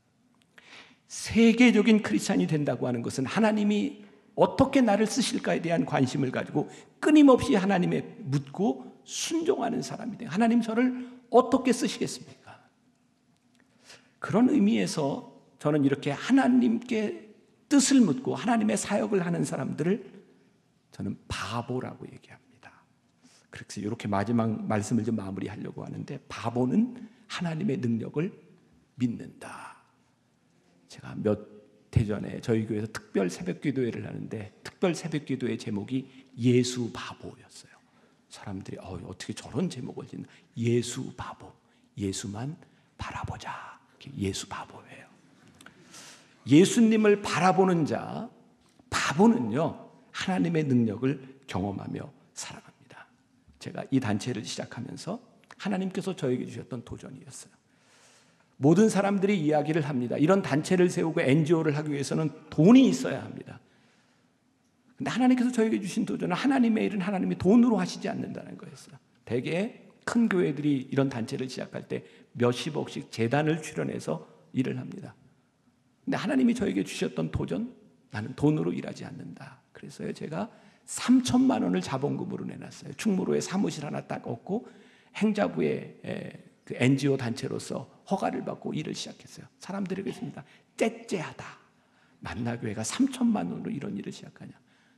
세계적인 크리스찬이 된다고 하는 것은 하나님이 어떻게 나를 쓰실까에 대한 관심을 가지고 끊임없이 하나님에 묻고 순종하는 사람이 돼요. 하나님 저를 어떻게 쓰시겠습니까? 그런 의미에서 저는 이렇게 하나님께 뜻을 묻고 하나님의 사역을 하는 사람들을 저는 바보라고 얘기합니다. 그래서 이렇게 마지막 말씀을 좀 마무리하려고 하는데, 바보는 하나님의 능력을 믿는다. 제가 몇 해 전에 저희 교회에서 특별 새벽 기도회를 하는데 특별 새벽 기도의 제목이 예수 바보였어요. 사람들이 어떻게 저런 제목을 짓나? 예수 바보, 예수만 바라보자. 예수 바보예요. 예수님을 바라보는 자, 바보는요 하나님의 능력을 경험하며 살아갑니다. 제가 이 단체를 시작하면서 하나님께서 저에게 주셨던 도전이었어요. 모든 사람들이 이야기를 합니다. 이런 단체를 세우고 NGO를 하기 위해서는 돈이 있어야 합니다. 그런데 하나님께서 저에게 주신 도전은 하나님의 일은 하나님이 돈으로 하시지 않는다는 거였어요. 대개 큰 교회들이 이런 단체를 시작할 때 몇십억씩 재단을 출연해서 일을 합니다. 근데 하나님이 저에게 주셨던 도전, 나는 돈으로 일하지 않는다. 그래서요 제가 3천만 원을 자본금으로 내놨어요. 충무로에 사무실 하나 딱 얻고 행자부에 그 NGO 단체로서 허가를 받고 일을 시작했어요. 사람들이 그랬습니다. 째째하다. 만나교회가 3천만 원으로 이런 일을 시작하냐.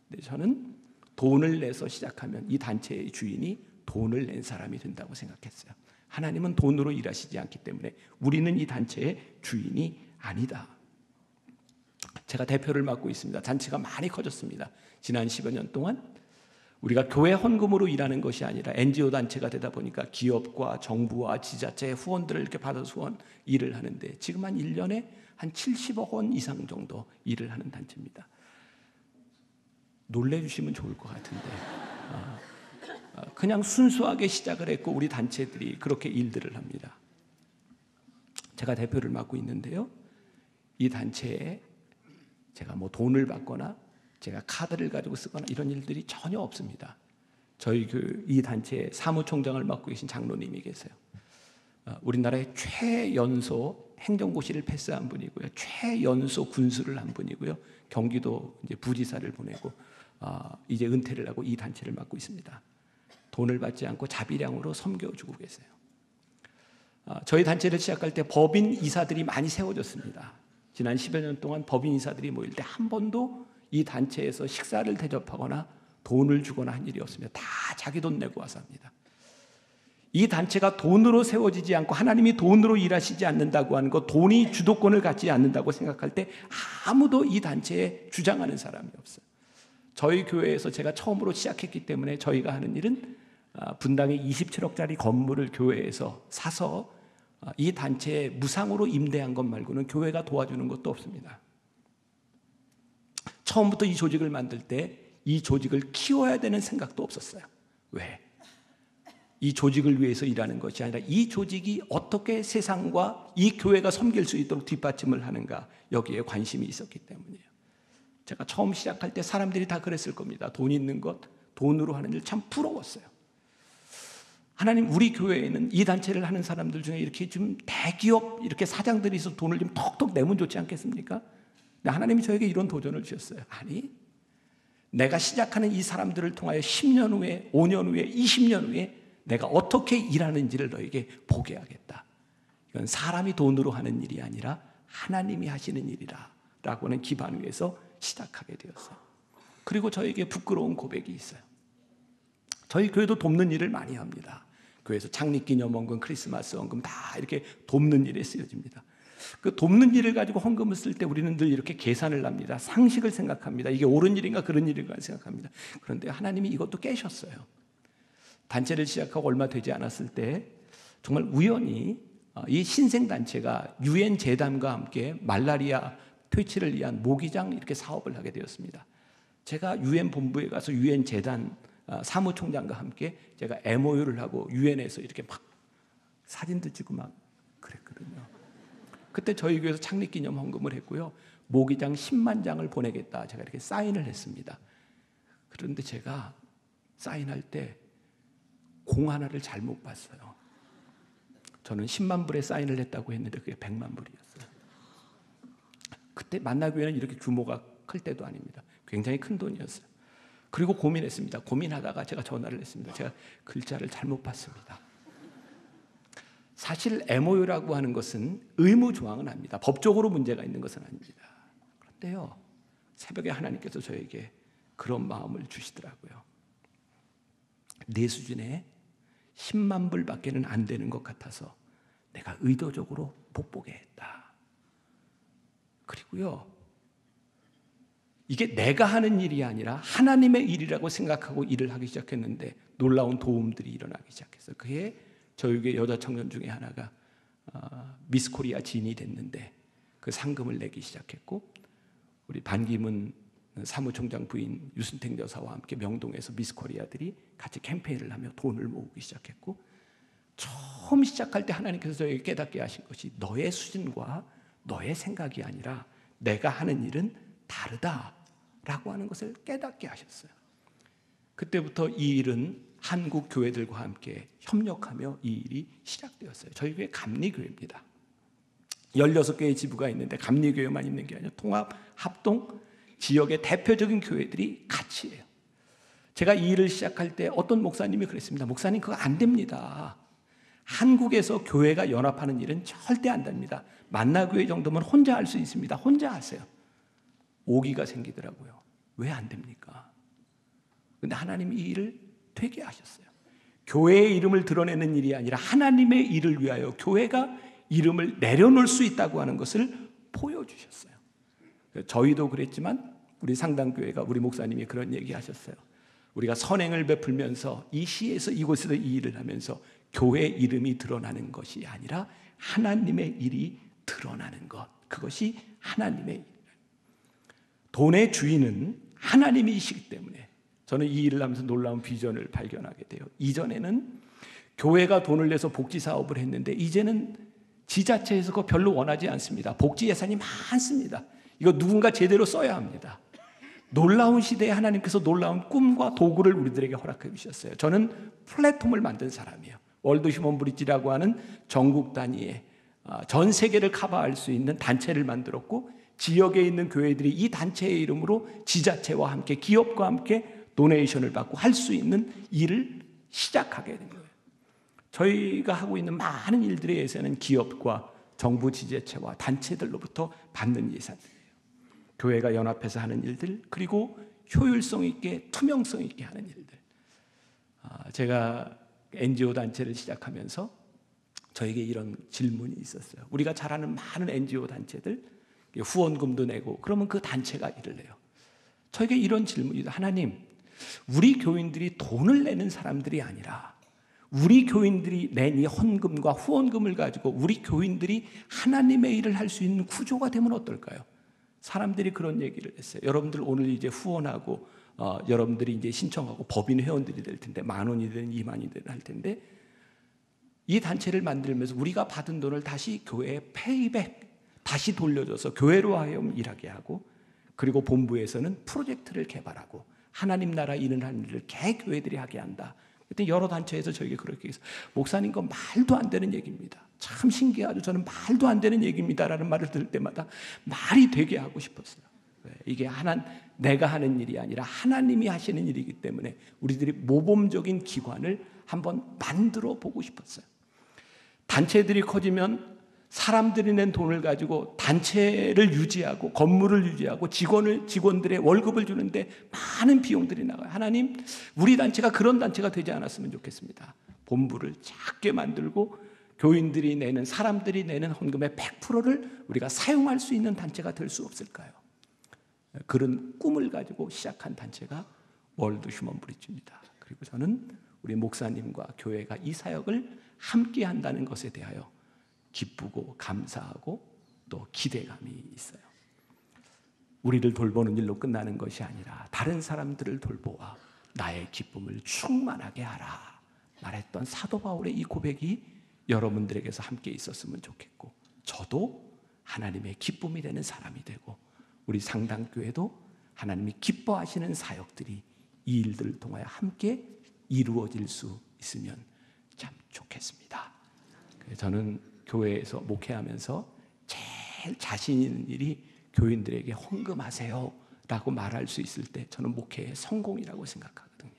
근데 저는 돈을 내서 시작하면 이 단체의 주인이 돈을 낸 사람이 된다고 생각했어요. 하나님은 돈으로 일하시지 않기 때문에 우리는 이 단체의 주인이 아니다. 제가 대표를 맡고 있습니다. 단체가 많이 커졌습니다. 지난 10여 년 동안 우리가 교회 헌금으로 일하는 것이 아니라 NGO 단체가 되다 보니까 기업과 정부와 지자체의 후원들을 이렇게 받아서 후원 일을 하는데 지금 한 1년에 한 70억 원 이상 정도 일을 하는 단체입니다. 놀래주시면 좋을 것 같은데 그냥 순수하게 시작을 했고 우리 단체들이 그렇게 일들을 합니다. 제가 대표를 맡고 있는데요. 이 단체에 제가 뭐 돈을 받거나 제가 카드를 가지고 쓰거나 이런 일들이 전혀 없습니다. 저희 이 단체의 사무총장을 맡고 계신 장로님이 계세요. 우리나라의 최연소 행정고시를 패스한 분이고요. 최연소 군수를 한 분이고요. 경기도 이제 부지사를 보내고 이제 은퇴를 하고 이 단체를 맡고 있습니다. 돈을 받지 않고 자비량으로 섬겨주고 계세요. 저희 단체를 시작할 때 법인 이사들이 많이 세워졌습니다. 지난 10여 년 동안 법인 이사들이 모일 때 한 번도 이 단체에서 식사를 대접하거나 돈을 주거나 한 일이 없습니다. 다 자기 돈 내고 와서 합니다. 이 단체가 돈으로 세워지지 않고 하나님이 돈으로 일하시지 않는다고 하는 것, 돈이 주도권을 갖지 않는다고 생각할 때 아무도 이 단체에 주장하는 사람이 없어요. 저희 교회에서 제가 처음으로 시작했기 때문에 저희가 하는 일은 분당에 27억짜리 건물을 교회에서 사서 이 단체에 무상으로 임대한 것 말고는 교회가 도와주는 것도 없습니다. 처음부터 이 조직을 만들 때 이 조직을 키워야 되는 생각도 없었어요. 왜? 이 조직을 위해서 일하는 것이 아니라 이 조직이 어떻게 세상과 이 교회가 섬길 수 있도록 뒷받침을 하는가, 여기에 관심이 있었기 때문이에요. 제가 처음 시작할 때 사람들이 다 그랬을 겁니다. 돈 있는 것, 돈으로 하는 일 참 부러웠어요. 하나님, 우리 교회에는 이 단체를 하는 사람들 중에 이렇게 좀 대기업 이렇게 사장들이 있어서 돈을 좀 턱턱 내면 좋지 않겠습니까? 근데 하나님이 저에게 이런 도전을 주셨어요. 아니, 내가 시작하는 이 사람들을 통하여 10년 후에, 5년 후에, 20년 후에 내가 어떻게 일하는지를 너에게 보게 하겠다. 이건 사람이 돈으로 하는 일이 아니라 하나님이 하시는 일이라 라고 하는 기반 위에서 시작하게 되었어요. 그리고 저에게 부끄러운 고백이 있어요. 저희 교회도 돕는 일을 많이 합니다. 교회에서 창립기념원금, 크리스마스 헌금 다 이렇게 돕는 일에 쓰여집니다. 그 돕는 일을 가지고 헌금을 쓸 때 우리는 늘 이렇게 계산을 합니다. 상식을 생각합니다. 이게 옳은 일인가 그런 일인가 생각합니다. 그런데 하나님이 이것도 깨셨어요. 단체를 시작하고 얼마 되지 않았을 때 정말 우연히 이 신생단체가 유엔 재단과 함께 말라리아 퇴치를 위한 모기장 이렇게 사업을 하게 되었습니다. 제가 유엔 본부에 가서 유엔 재단 사무총장과 함께 제가 MOU를 하고 유엔에서 이렇게 막 사진도 찍고 막 그랬거든요. 그때 저희 교회에서 창립기념 헌금을 했고요. 모기장 10만 장을 보내겠다. 제가 이렇게 사인을 했습니다. 그런데 제가 사인할 때 공 하나를 잘못 봤어요. 저는 10만 불에 사인을 했다고 했는데 그게 100만 불이었어요. 그때 만나교회는 이렇게 규모가 클 때도 아닙니다. 굉장히 큰 돈이었어요. 그리고 고민했습니다. 고민하다가 제가 전화를 했습니다. 제가 글자를 잘못 봤습니다. 사실 MOU라고 하는 것은 의무 조항은 아닙니다. 법적으로 문제가 있는 것은 아닙니다. 그런데요, 새벽에 하나님께서 저에게 그런 마음을 주시더라고요. 내 수준에 10만 불밖에는 안 되는 것 같아서 내가 의도적으로 못 보게 했다. 그리고요, 이게 내가 하는 일이 아니라 하나님의 일이라고 생각하고 일을 하기 시작했는데 놀라운 도움들이 일어나기 시작했어요. 그해 저희 교회 여자 청년 중에 하나가 미스 코리아 진이 됐는데 그 상금을 내기 시작했고, 우리 반기문 사무총장 부인 유순택 여사와 함께 명동에서 미스 코리아들이 같이 캠페인을 하며 돈을 모으기 시작했고, 처음 시작할 때 하나님께서 저에게 깨닫게 하신 것이 너의 수준과 너의 생각이 아니라 내가 하는 일은 다르다라고 하는 것을 깨닫게 하셨어요. 그때부터 이 일은 한국 교회들과 함께 협력하며 이 일이 시작되었어요. 저희 교회 감리교회입니다. 16개의 지부가 있는데 감리교회만 있는 게 아니라 통합, 합동, 지역의 대표적인 교회들이 같이 해요. 제가 이 일을 시작할 때 어떤 목사님이 그랬습니다. 목사님, 그거 안 됩니다. 한국에서 교회가 연합하는 일은 절대 안 됩니다. 만나교회 정도면 혼자 할 수 있습니다. 혼자 하세요. 오기가 생기더라고요. 왜 안 됩니까? 그런데 하나님이 이 일을 되게 하셨어요. 교회의 이름을 드러내는 일이 아니라 하나님의 일을 위하여 교회가 이름을 내려놓을 수 있다고 하는 것을 보여주셨어요. 저희도 그랬지만 우리 상당교회가 우리 목사님이 그런 얘기 하셨어요. 우리가 선행을 베풀면서 이 시에서 이곳에서 이 일을 하면서 교회 이름이 드러나는 것이 아니라 하나님의 일이 드러나는 것, 그것이 하나님의 일. 돈의 주인은 하나님이시기 때문에 저는 이 일을 하면서 놀라운 비전을 발견하게 돼요. 이전에는 교회가 돈을 내서 복지 사업을 했는데 이제는 지자체에서 그거 별로 원하지 않습니다. 복지 예산이 많습니다. 이거 누군가 제대로 써야 합니다. 놀라운 시대에 하나님께서 놀라운 꿈과 도구를 우리들에게 허락해 주셨어요. 저는 플랫폼을 만든 사람이에요. 월드 휴먼 브릿지라고 하는 전국 단위의 전 세계를 커버할 수 있는 단체를 만들었고, 지역에 있는 교회들이 이 단체의 이름으로 지자체와 함께, 기업과 함께 도네이션을 받고 할 수 있는 일을 시작하게 된 거예요. 저희가 하고 있는 많은 일들의 예산은 기업과 정부 지자체와 단체들로부터 받는 예산이에요. 교회가 연합해서 하는 일들, 그리고 효율성 있게 투명성 있게 하는 일들. 제가 NGO 단체를 시작하면서 저에게 이런 질문이 있었어요. 우리가 잘 아는 많은 NGO 단체들 후원금도 내고 그러면 그 단체가 일을 해요. 저에게 이런 질문이 있어요. 하나님, 우리 교인들이 돈을 내는 사람들이 아니라 우리 교인들이 낸 이 헌금과 후원금을 가지고 우리 교인들이 하나님의 일을 할 수 있는 구조가 되면 어떨까요? 사람들이 그런 얘기를 했어요. 여러분들 오늘 이제 후원하고 여러분들이 이제 신청하고 법인 회원들이 될 텐데 10,000원이든 20,000원이든 할 텐데, 이 단체를 만들면서 우리가 받은 돈을 다시 교회에 페이백, 다시 돌려줘서 교회로 하여금 일하게 하고, 그리고 본부에서는 프로젝트를 개발하고 하나님 나라 일을 하는 일을 개교회들이 하게 한다. 그때 여러 단체에서 저에게 그렇게 해서, 목사님 건 말도 안 되는 얘기입니다. 참 신기하죠. 저는 말도 안 되는 얘기입니다라는 말을 들을 때마다 말이 되게 하고 싶었어요. 이게 내가 하는 일이 아니라 하나님이 하시는 일이기 때문에 우리들이 모범적인 기관을 한번 만들어 보고 싶었어요. 단체들이 커지면 사람들이 낸 돈을 가지고 단체를 유지하고 건물을 유지하고 직원들의 월급을 주는데 많은 비용들이 나가요. 하나님, 우리 단체가 그런 단체가 되지 않았으면 좋겠습니다. 본부를 작게 만들고 교인들이 내는, 사람들이 내는 헌금의 100%를 우리가 사용할 수 있는 단체가 될 수 없을까요? 그런 꿈을 가지고 시작한 단체가 월드 휴먼 브릿지입니다. 그리고 저는 우리 목사님과 교회가 이 사역을 함께 한다는 것에 대하여 기쁘고 감사하고 또 기대감이 있어요. 우리를 돌보는 일로 끝나는 것이 아니라 다른 사람들을 돌보아 나의 기쁨을 충만하게 하라 말했던 사도 바울의 이 고백이 여러분들에게서 함께 있었으면 좋겠고, 저도 하나님의 기쁨이 되는 사람이 되고 우리 상당교회도 하나님이 기뻐하시는 사역들이 이 일들을 통하여 함께 이루어질 수 있으면 참 좋겠습니다. 저는 교회에서 목회하면서 제일 자신 있는 일이 교인들에게 헌금하세요 라고 말할 수 있을 때 저는 목회의 성공이라고 생각하거든요.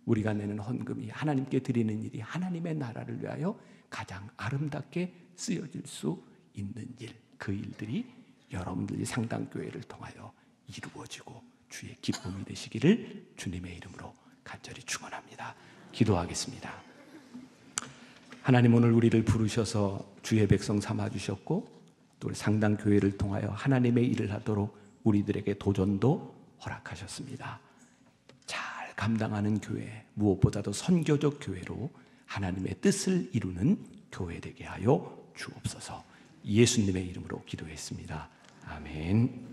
우리가 내는 헌금이 하나님께 드리는 일이 하나님의 나라를 위하여 가장 아름답게 쓰여질 수 있는 일, 그 일들이 여러분들이 상당교회를 통하여 이루어지고 주의 기쁨이 되시기를 주님의 이름으로 간절히 축원합니다. 기도하겠습니다. 하나님, 오늘 우리를 부르셔서 주의 백성 삼아주셨고 또 우리 상당교회를 통하여 하나님의 일을 하도록 우리들에게 도전도 허락하셨습니다. 잘 감당하는 교회, 무엇보다도 선교적 교회로 하나님의 뜻을 이루는 교회 되게 하여 주옵소서. 예수님의 이름으로 기도했습니다. 아멘.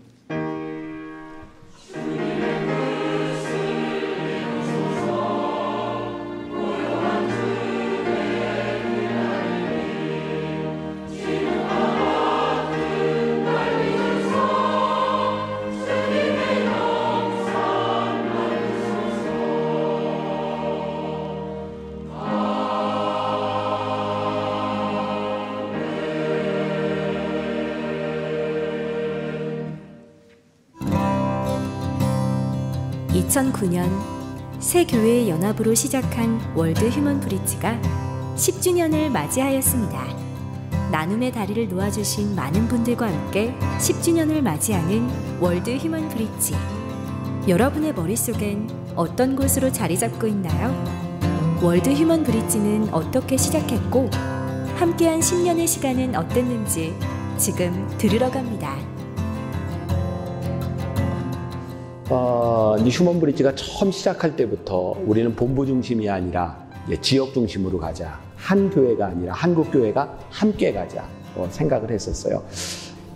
(2009년) 새 교회의 연합으로 시작한 월드 휴먼 브릿지가 10주년을 맞이하였습니다. 나눔의 다리를 놓아주신 많은 분들과 함께 10주년을 맞이하는 월드 휴먼 브릿지. 여러분의 머릿속엔 어떤 곳으로 자리 잡고 있나요? 월드 휴먼 브릿지는 어떻게 시작했고 함께한 10년의 시간은 어땠는지 지금 들으러 갑니다. 이 휴먼 브릿지가 처음 시작할 때부터 우리는 본부 중심이 아니라 지역 중심으로 가자, 한 교회가 아니라 한국 교회가 함께 가자 생각을 했었어요.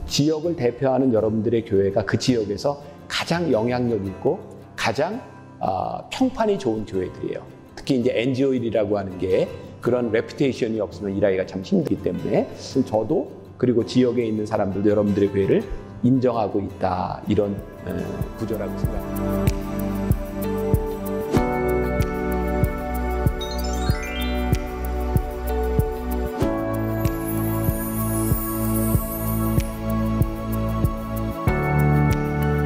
지역을 대표하는 여러분들의 교회가 그 지역에서 가장 영향력 있고 가장 평판이 좋은 교회들이에요. 특히 이제 NGO일이라고 하는 게 그런 레퓨테이션이 없으면 일하기가 참 힘들기 때문에 저도 그리고 지역에 있는 사람들도 여러분들의 교회를 인정하고 있다, 이런 구조라고 생각합니다.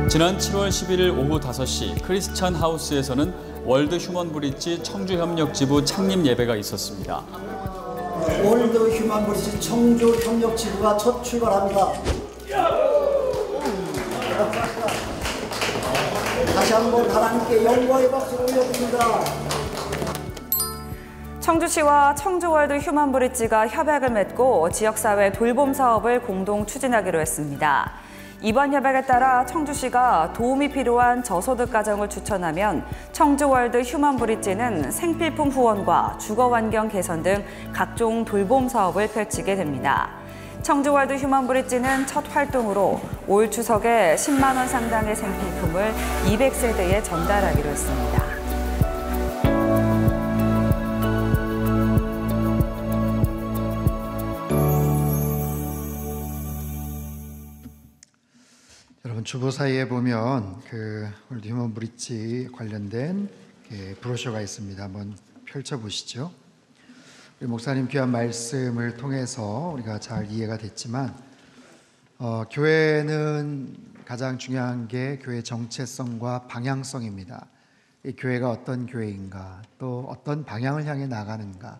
지난 7월 11일 오후 5시 크리스천 하우스에서는 월드 휴먼 브릿지 청주협력지부 창립 예배가 있었습니다. 월드 휴먼 브릿지 청주협력지부가 첫 출발합니다. 다시 한번 하나님께 영광의 박수를 올려드립니다. 청주시와 청주월드 휴먼 브릿지가 협약을 맺고 지역사회 돌봄 사업을 공동 추진하기로 했습니다. 이번 협약에 따라 청주시가 도움이 필요한 저소득 가정을 추천하면 청주월드 휴먼 브릿지는 생필품 후원과 주거환경 개선 등 각종 돌봄 사업을 펼치게 됩니다. 청주월드 휴먼 브릿지는 첫 활동으로 올 추석에 10만 원 상당의 생필품을 200세대에 전달하기로 했습니다. 여러분, 주보 사이에 보면 그 월드 휴먼 브릿지 관련된 브로셔가 있습니다. 한번 펼쳐 보시죠. 우리 목사님 귀한 말씀을 통해서 우리가 잘 이해가 됐지만, 교회는 가장 중요한 게 교회 정체성과 방향성입니다. 이 교회가 어떤 교회인가, 또 어떤 방향을 향해 나가는가.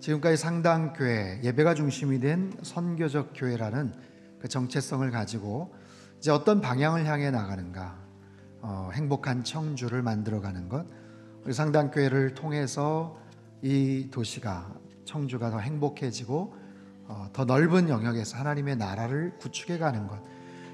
지금까지 상당교회, 예배가 중심이 된 선교적 교회라는 그 정체성을 가지고 이제 어떤 방향을 향해 나가는가, 행복한 청주를 만들어가는 것, 우리 상당교회를 통해서 이 도시가, 청주가 더 행복해지고 더 넓은 영역에서 하나님의 나라를 구축해가는 것,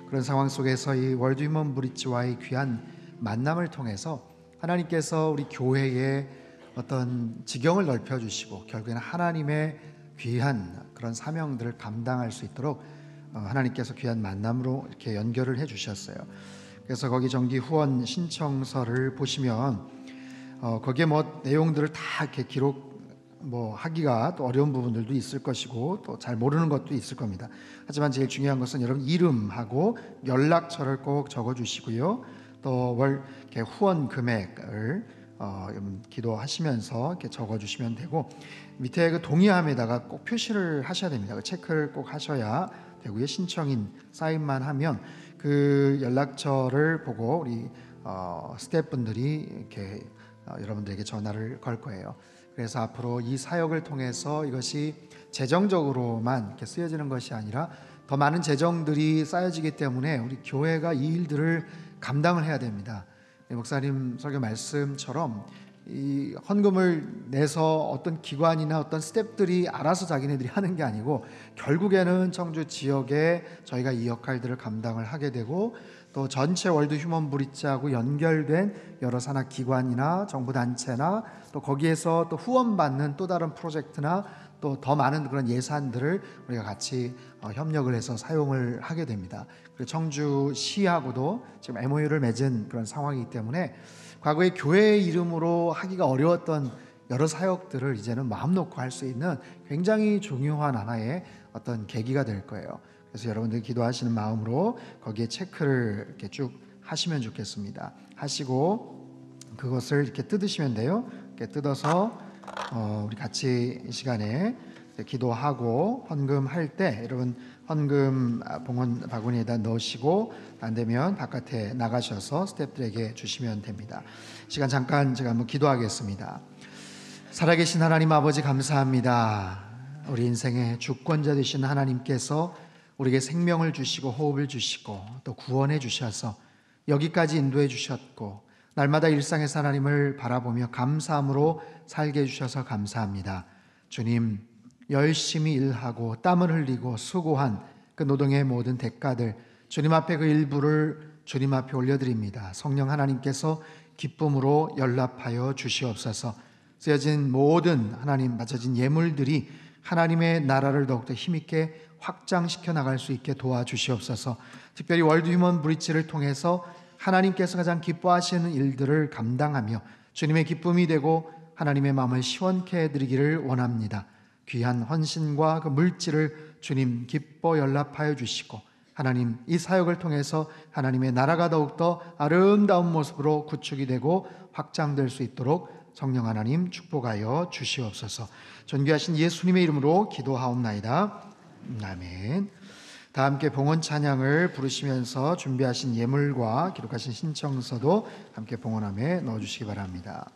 그런 상황 속에서 이 월드 휴먼 브릿지와의 귀한 만남을 통해서 하나님께서 우리 교회의 어떤 지경을 넓혀주시고 결국에는 하나님의 귀한 그런 사명들을 감당할 수 있도록 하나님께서 귀한 만남으로 이렇게 연결을 해주셨어요. 그래서 거기 정기 후원 신청서를 보시면 거기에 뭐 내용들을 다 이렇게 기록 하기가 또 어려운 부분들도 있을 것이고 또 잘 모르는 것도 있을 겁니다. 하지만 제일 중요한 것은 여러분 이름하고 연락처를 꼭 적어주시고요. 또 월 후원 금액을 기도하시면서 이렇게 적어주시면 되고, 밑에 그 동의함에다가 꼭 표시를 하셔야 됩니다. 그 체크를 꼭 하셔야 되고요. 신청인 사인만 하면 그 연락처를 보고 우리 스태프분들이 이렇게 여러분들에게 전화를 걸 거예요. 그래서 앞으로 이 사역을 통해서 이것이 재정적으로만 이렇게 쓰여지는 것이 아니라 더 많은 재정들이 쌓여지기 때문에 우리 교회가 이 일들을 감당을 해야 됩니다. 목사님 설교 말씀처럼 이 헌금을 내서 어떤 기관이나 어떤 스태프들이 알아서 자기네들이 하는 게 아니고 결국에는 청주 지역에 저희가 이 역할들을 감당을 하게 되고, 또 전체 월드 휴먼 브릿지하고 연결된 여러 산하 기관이나 정부 단체나 또 거기에서 또 후원받는 또 다른 프로젝트나 또 더 많은 그런 예산들을 우리가 같이 협력을 해서 사용을 하게 됩니다. 그리고 청주시하고도 지금 MOU를 맺은 그런 상황이기 때문에 과거에 교회 이름으로 하기가 어려웠던 여러 사역들을 이제는 마음 놓고 할 수 있는 굉장히 중요한 하나의 어떤 계기가 될 거예요. 그래서 여러분들 기도하시는 마음으로 거기에 체크를 이렇게 쭉 하시면 좋겠습니다. 하시고 그것을 이렇게 뜯으시면 돼요. 이렇게 뜯어서 우리 같이 이 시간에 기도하고 헌금할 때 여러분 헌금 봉헌 바구니에다 넣으시고 안 되면 바깥에 나가셔서 스태프들에게 주시면 됩니다. 시간 잠깐 제가 한번 기도하겠습니다. 살아계신 하나님 아버지 감사합니다. 우리 인생의 주권자 되신 하나님께서 우리에게 생명을 주시고 호흡을 주시고 또 구원해 주셔서 여기까지 인도해 주셨고 날마다 일상에서 하나님을 바라보며 감사함으로 살게 해주셔서 감사합니다. 주님, 열심히 일하고 땀을 흘리고 수고한 그 노동의 모든 대가들 주님 앞에 그 일부를 주님 앞에 올려드립니다. 성령 하나님께서 기쁨으로 연락하여 주시옵소서. 쓰여진 모든 하나님 바쳐진 예물들이 하나님의 나라를 더욱더 힘있게 확장시켜 나갈 수 있게 도와주시옵소서. 특별히 월드 휴먼 브릿지를 통해서 하나님께서 가장 기뻐하시는 일들을 감당하며 주님의 기쁨이 되고 하나님의 마음을 시원케 해드리기를 원합니다. 귀한 헌신과 그 물질을 주님 기뻐 연락하여 주시고 하나님 이 사역을 통해서 하나님의 나라가 더욱더 아름다운 모습으로 구축이 되고 확장될 수 있도록 성령 하나님 축복하여 주시옵소서. 존귀하신 예수님의 이름으로 기도하옵나이다. 아멘. 다 함께 봉헌 찬양을 부르시면서 준비하신 예물과 기록하신 신청서도 함께 봉헌함에 넣어주시기 바랍니다.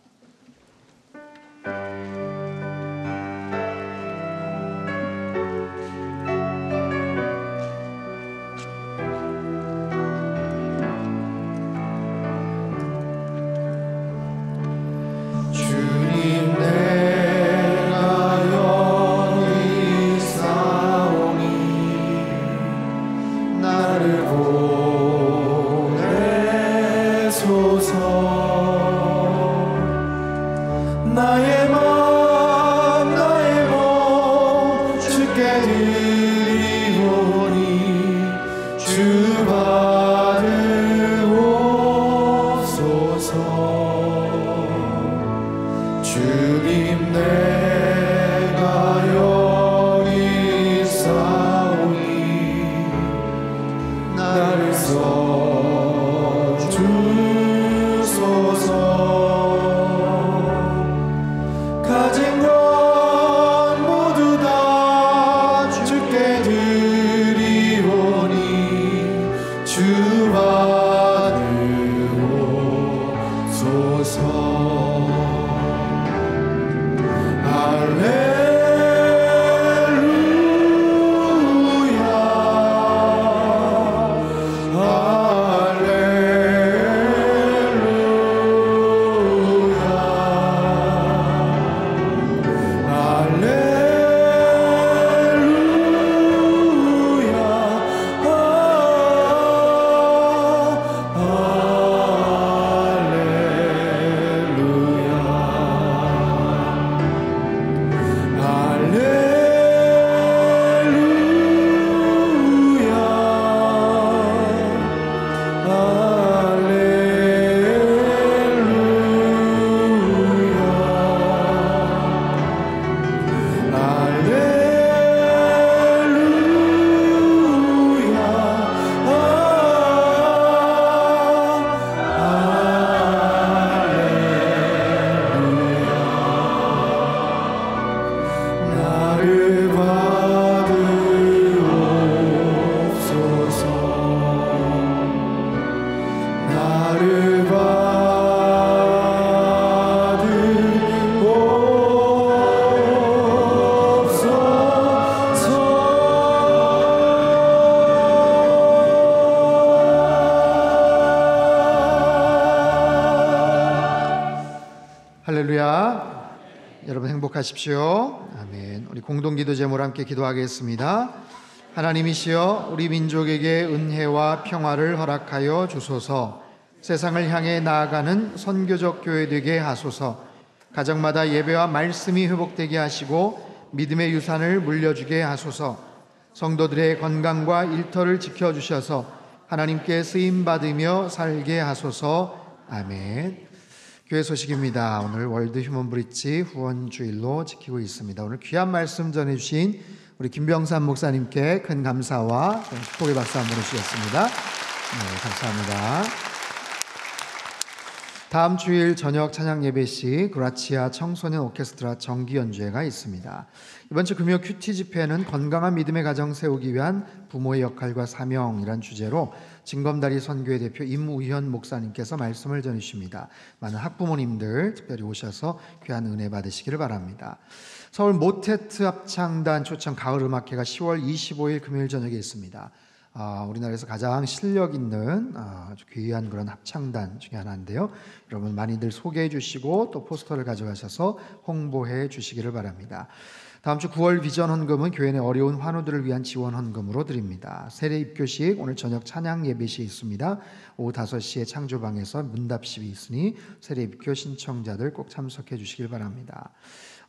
할렐루야. 여러분 행복하십시오. 아멘. 우리 공동기도 제목으로 함께 기도하겠습니다. 하나님이시여 우리 민족에게 은혜와 평화를 허락하여 주소서. 세상을 향해 나아가는 선교적 교회 되게 하소서. 가정마다 예배와 말씀이 회복되게 하시고 믿음의 유산을 물려주게 하소서. 성도들의 건강과 일터를 지켜주셔서 하나님께 쓰임받으며 살게 하소서. 아멘. 교회 소식입니다. 오늘 월드 휴먼 브릿지 후원주일로 지키고 있습니다. 오늘 귀한 말씀 전해주신 우리 김병삼 목사님께 큰 감사와 축복의 박수 한번 보내주시겠습니다. 네, 감사합니다. 다음 주일 저녁 찬양 예배 시 그라치아 청소년 오케스트라 정기 연주회가 있습니다. 이번 주 금요 큐티 집회는 건강한 믿음의 가정 세우기 위한 부모의 역할과 사명이란 주제로 진검다리 선교회 대표 임우현 목사님께서 말씀을 전해주십니다. 많은 학부모님들 특별히 오셔서 귀한 은혜 받으시기를 바랍니다. 서울 모테트 합창단 초청 가을음악회가 10월 25일 금요일 저녁에 있습니다. 우리나라에서 가장 실력 있는 아주 귀한 그런 합창단 중에 하나인데요. 여러분 많이들 소개해 주시고 또 포스터를 가져가셔서 홍보해 주시기를 바랍니다. 다음 주 9월 비전 헌금은 교회 내 어려운 환우들을 위한 지원 헌금으로 드립니다. 세례 입교식 오늘 저녁 찬양 예배시 있습니다. 오후 5시에 창조방에서 문답식이 있으니 세례 입교 신청자들 꼭 참석해 주시길 바랍니다.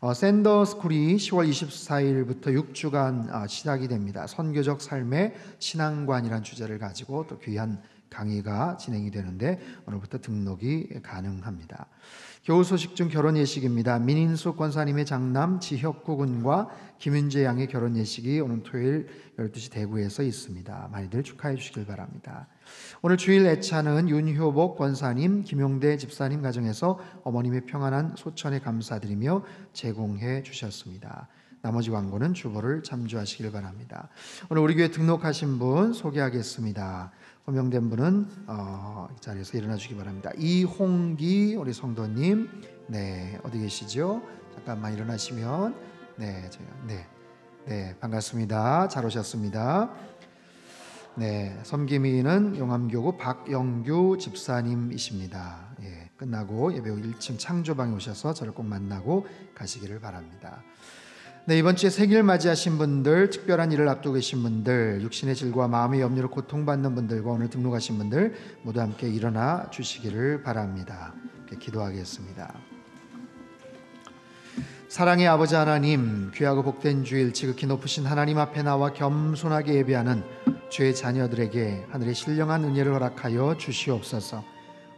샌더스쿨이 10월 24일부터 6주간 시작이 됩니다. 선교적 삶의 신앙관이라는 주제를 가지고 또 귀한 강의가 진행이 되는데 오늘부터 등록이 가능합니다. 교우 소식 중 결혼 예식입니다. 민인숙 권사님의 장남 지혁구 군과 김윤재 양의 결혼 예식이 오늘 토요일 12시 대구에서 있습니다. 많이들 축하해 주시길 바랍니다. 오늘 주일 애차는 윤효복 권사님, 김용대 집사님 가정에서 어머님의 평안한 소천에 감사드리며 제공해 주셨습니다. 나머지 광고는 주보를 참조하시길 바랍니다. 오늘 우리 교회 등록하신 분 소개하겠습니다. 호명된 분은 이 자리에서 일어나 주기 바랍니다. 이홍기 우리 성도님, 네, 어디 계시죠? 잠깐만 일어나시면, 네, 반갑습니다. 잘 오셨습니다. 네, 섬김이는 용암교구 박영규 집사님이십니다. 예, 끝나고 예배 후 1층 창조방에 오셔서 저를 꼭 만나고 가시기를 바랍니다. 네, 이번 주에 생일 맞이하신 분들, 특별한 일을 앞두고 계신 분들, 육신의 질과 마음의 염려로 고통받는 분들과 오늘 등록하신 분들 모두 함께 일어나 주시기를 바랍니다. 기도하겠습니다. 사랑의 아버지 하나님, 귀하고 복된 주일 지극히 높으신 하나님 앞에 나와 겸손하게 예배하는 주의 자녀들에게 하늘의 신령한 은혜를 허락하여 주시옵소서.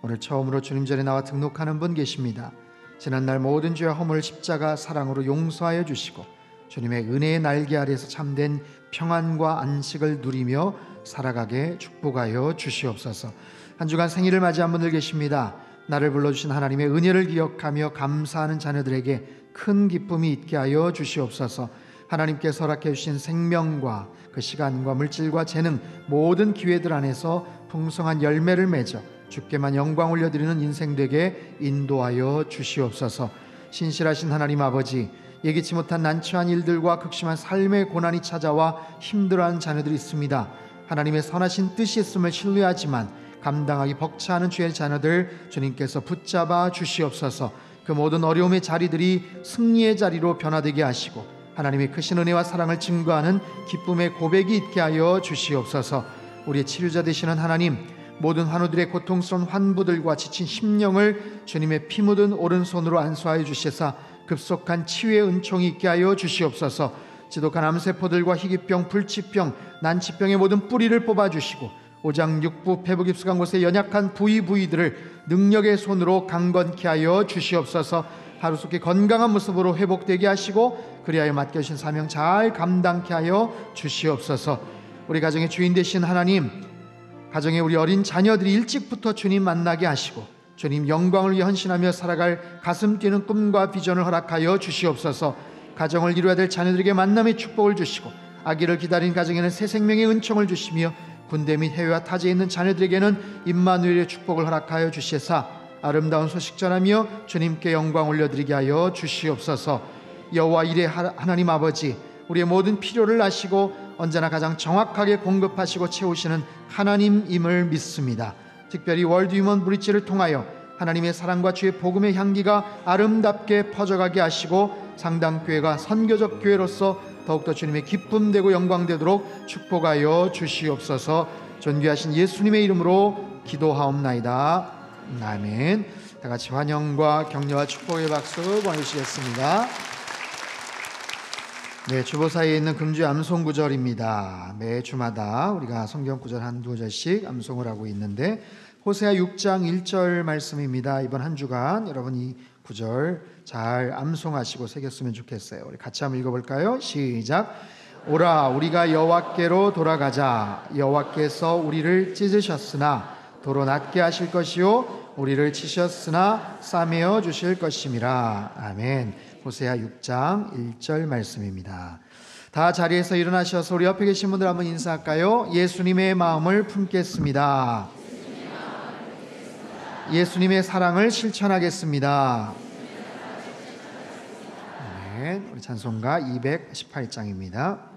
오늘 처음으로 주님 전에 나와 등록하는 분 계십니다. 지난날 모든 죄와 허물을 십자가 사랑으로 용서하여 주시고 주님의 은혜의 날개 아래에서 참된 평안과 안식을 누리며 살아가게 축복하여 주시옵소서. 한 주간 생일을 맞이한 분들 계십니다. 나를 불러주신 하나님의 은혜를 기억하며 감사하는 자녀들에게 큰 기쁨이 있게 하여 주시옵소서. 하나님께서 허락해 주신 생명과 그 시간과 물질과 재능 모든 기회들 안에서 풍성한 열매를 맺어 주께만 영광 올려드리는 인생 되게 인도하여 주시옵소서. 신실하신 하나님 아버지, 예기치 못한 난처한 일들과 극심한 삶의 고난이 찾아와 힘들어하는 자녀들이 있습니다. 하나님의 선하신 뜻이 있음을 신뢰하지만 감당하기 벅차는 주의 자녀들 주님께서 붙잡아 주시옵소서. 그 모든 어려움의 자리들이 승리의 자리로 변화되게 하시고 하나님의 크신 은혜와 사랑을 증거하는 기쁨의 고백이 있게 하여 주시옵소서. 우리의 치료자 되시는 하나님, 모든 환우들의 고통스러운 환부들과 지친 심령을 주님의 피 묻은 오른손으로 안수하여 주시사 급속한 치유의 은총이 있게 하여 주시옵소서. 지독한 암세포들과 희귀병, 불치병, 난치병의 모든 뿌리를 뽑아주시고 오장육부, 폐부 깊숙한 곳의 연약한 부위들을 능력의 손으로 강건케 하여 주시옵소서. 하루속히 건강한 모습으로 회복되게 하시고 그리하여 맡겨주신 사명 잘 감당케 하여 주시옵소서. 우리 가정의 주인 되신 하나님, 가정에 우리 어린 자녀들이 일찍부터 주님 만나게 하시고 주님 영광을 위해 헌신하며 살아갈 가슴 뛰는 꿈과 비전을 허락하여 주시옵소서. 가정을 이루어야 될 자녀들에게 만남의 축복을 주시고 아기를 기다린 가정에는 새 생명의 은총을 주시며 군대 및 해외와 타지에 있는 자녀들에게는 임마누엘의 축복을 허락하여 주시사 아름다운 소식 전하며 주님께 영광 올려드리게 하여 주시옵소서. 여호와 이레 하나님 아버지, 우리의 모든 필요를 아시고 언제나 가장 정확하게 공급하시고 채우시는 하나님임을 믿습니다. 특별히 월드 휴먼 브릿지를 통하여 하나님의 사랑과 주의 복음의 향기가 아름답게 퍼져가게 하시고 상당교회가 선교적 교회로서 더욱더 주님의 기쁨되고 영광되도록 축복하여 주시옵소서. 존귀하신 예수님의 이름으로 기도하옵나이다. 아멘. 다 같이 환영과 격려와 축복의 박수 보내주시겠습니다. 네, 주보 사이에 있는 금주의 암송 구절입니다. 매 주마다 우리가 성경 구절 한두 구절씩 암송을 하고 있는데 호세아 6장 1절 말씀입니다. 이번 한 주간 여러분 이 구절 잘 암송하시고 새겼으면 좋겠어요. 우리 같이 한번 읽어볼까요? 시작. 오라 우리가 여호와께로 돌아가자. 여호와께서 우리를 찢으셨으나 도로 낮게 하실 것이요 우리를 치셨으나 싸매어 주실 것임이라. 아멘. 호세아 6장 1절 말씀입니다. 다 자리에서 일어나셔서 우리 옆에 계신 분들 한번 인사할까요? 예수님의 마음을 품겠습니다. 예수님의 사랑을 실천하겠습니다. 아멘. 우리 찬송가 218장입니다.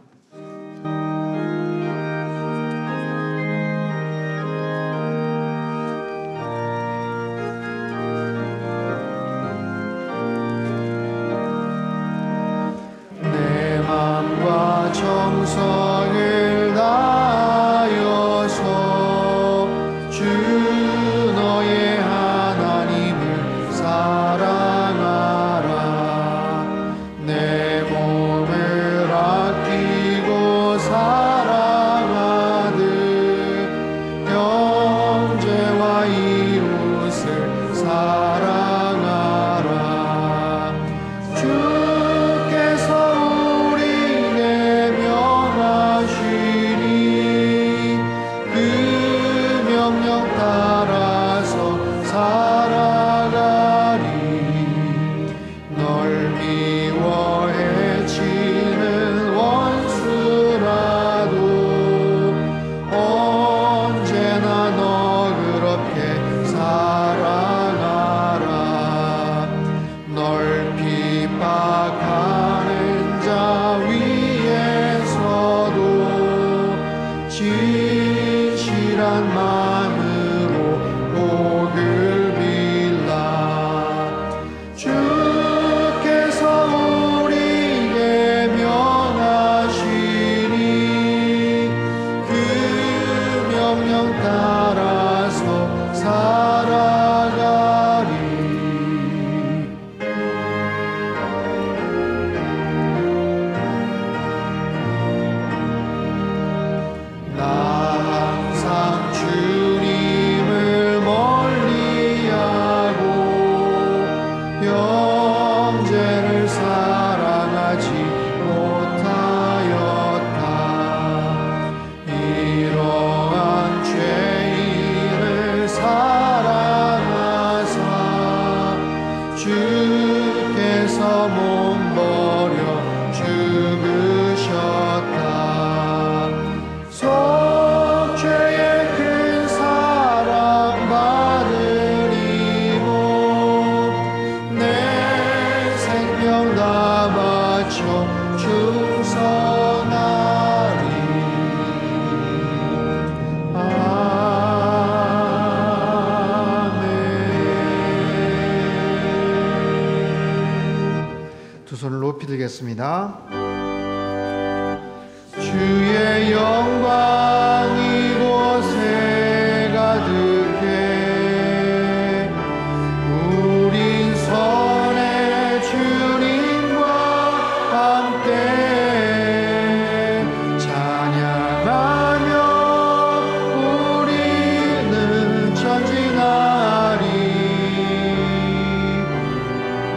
정성을 다하여서 주 너의 하나님을 사랑하라. 내 몸을 아끼고 사랑하듯 부르겠습니다. 주의 영광 이곳에 가득해 우린 선의 주님과 함께 찬양하며 우리는 전진하리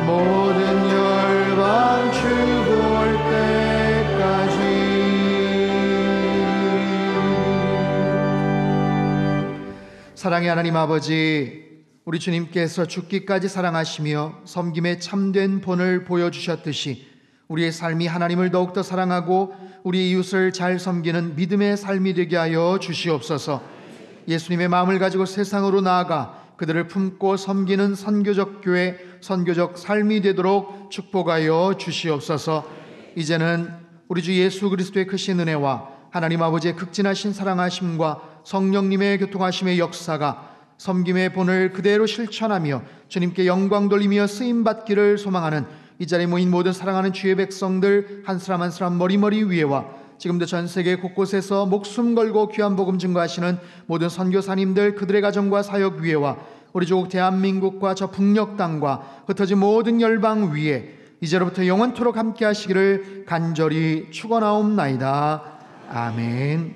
모든 열방 죽을 때까지. 사랑의 하나님 아버지, 우리 주님께서 죽기까지 사랑하시며 섬김의 참된 본을 보여주셨듯이 우리의 삶이 하나님을 더욱더 사랑하고 우리 이웃을 잘 섬기는 믿음의 삶이 되게 하여 주시옵소서. 예수님의 마음을 가지고 세상으로 나아가 그들을 품고 섬기는 선교적 교회, 선교적 삶이 되도록 축복하여 주시옵소서. 이제는 우리 주 예수 그리스도의 크신 은혜와 하나님 아버지의 극진하신 사랑하심과 성령님의 교통하심의 역사가 섬김의 본을 그대로 실천하며 주님께 영광 돌리며 쓰임받기를 소망하는 이 자리에 모인 모든 사랑하는 주의 백성들 한 사람 한 사람 머리머리 위에와 지금도 전 세계 곳곳에서 목숨 걸고 귀한 복음 증거하시는 모든 선교사님들 그들의 가정과 사역 위에와 우리 조국 대한민국과 저 북녘 땅과 흩어진 모든 열방 위에 이제로부터 영원토록 함께 하시기를 간절히 축원하옵나이다. 아멘.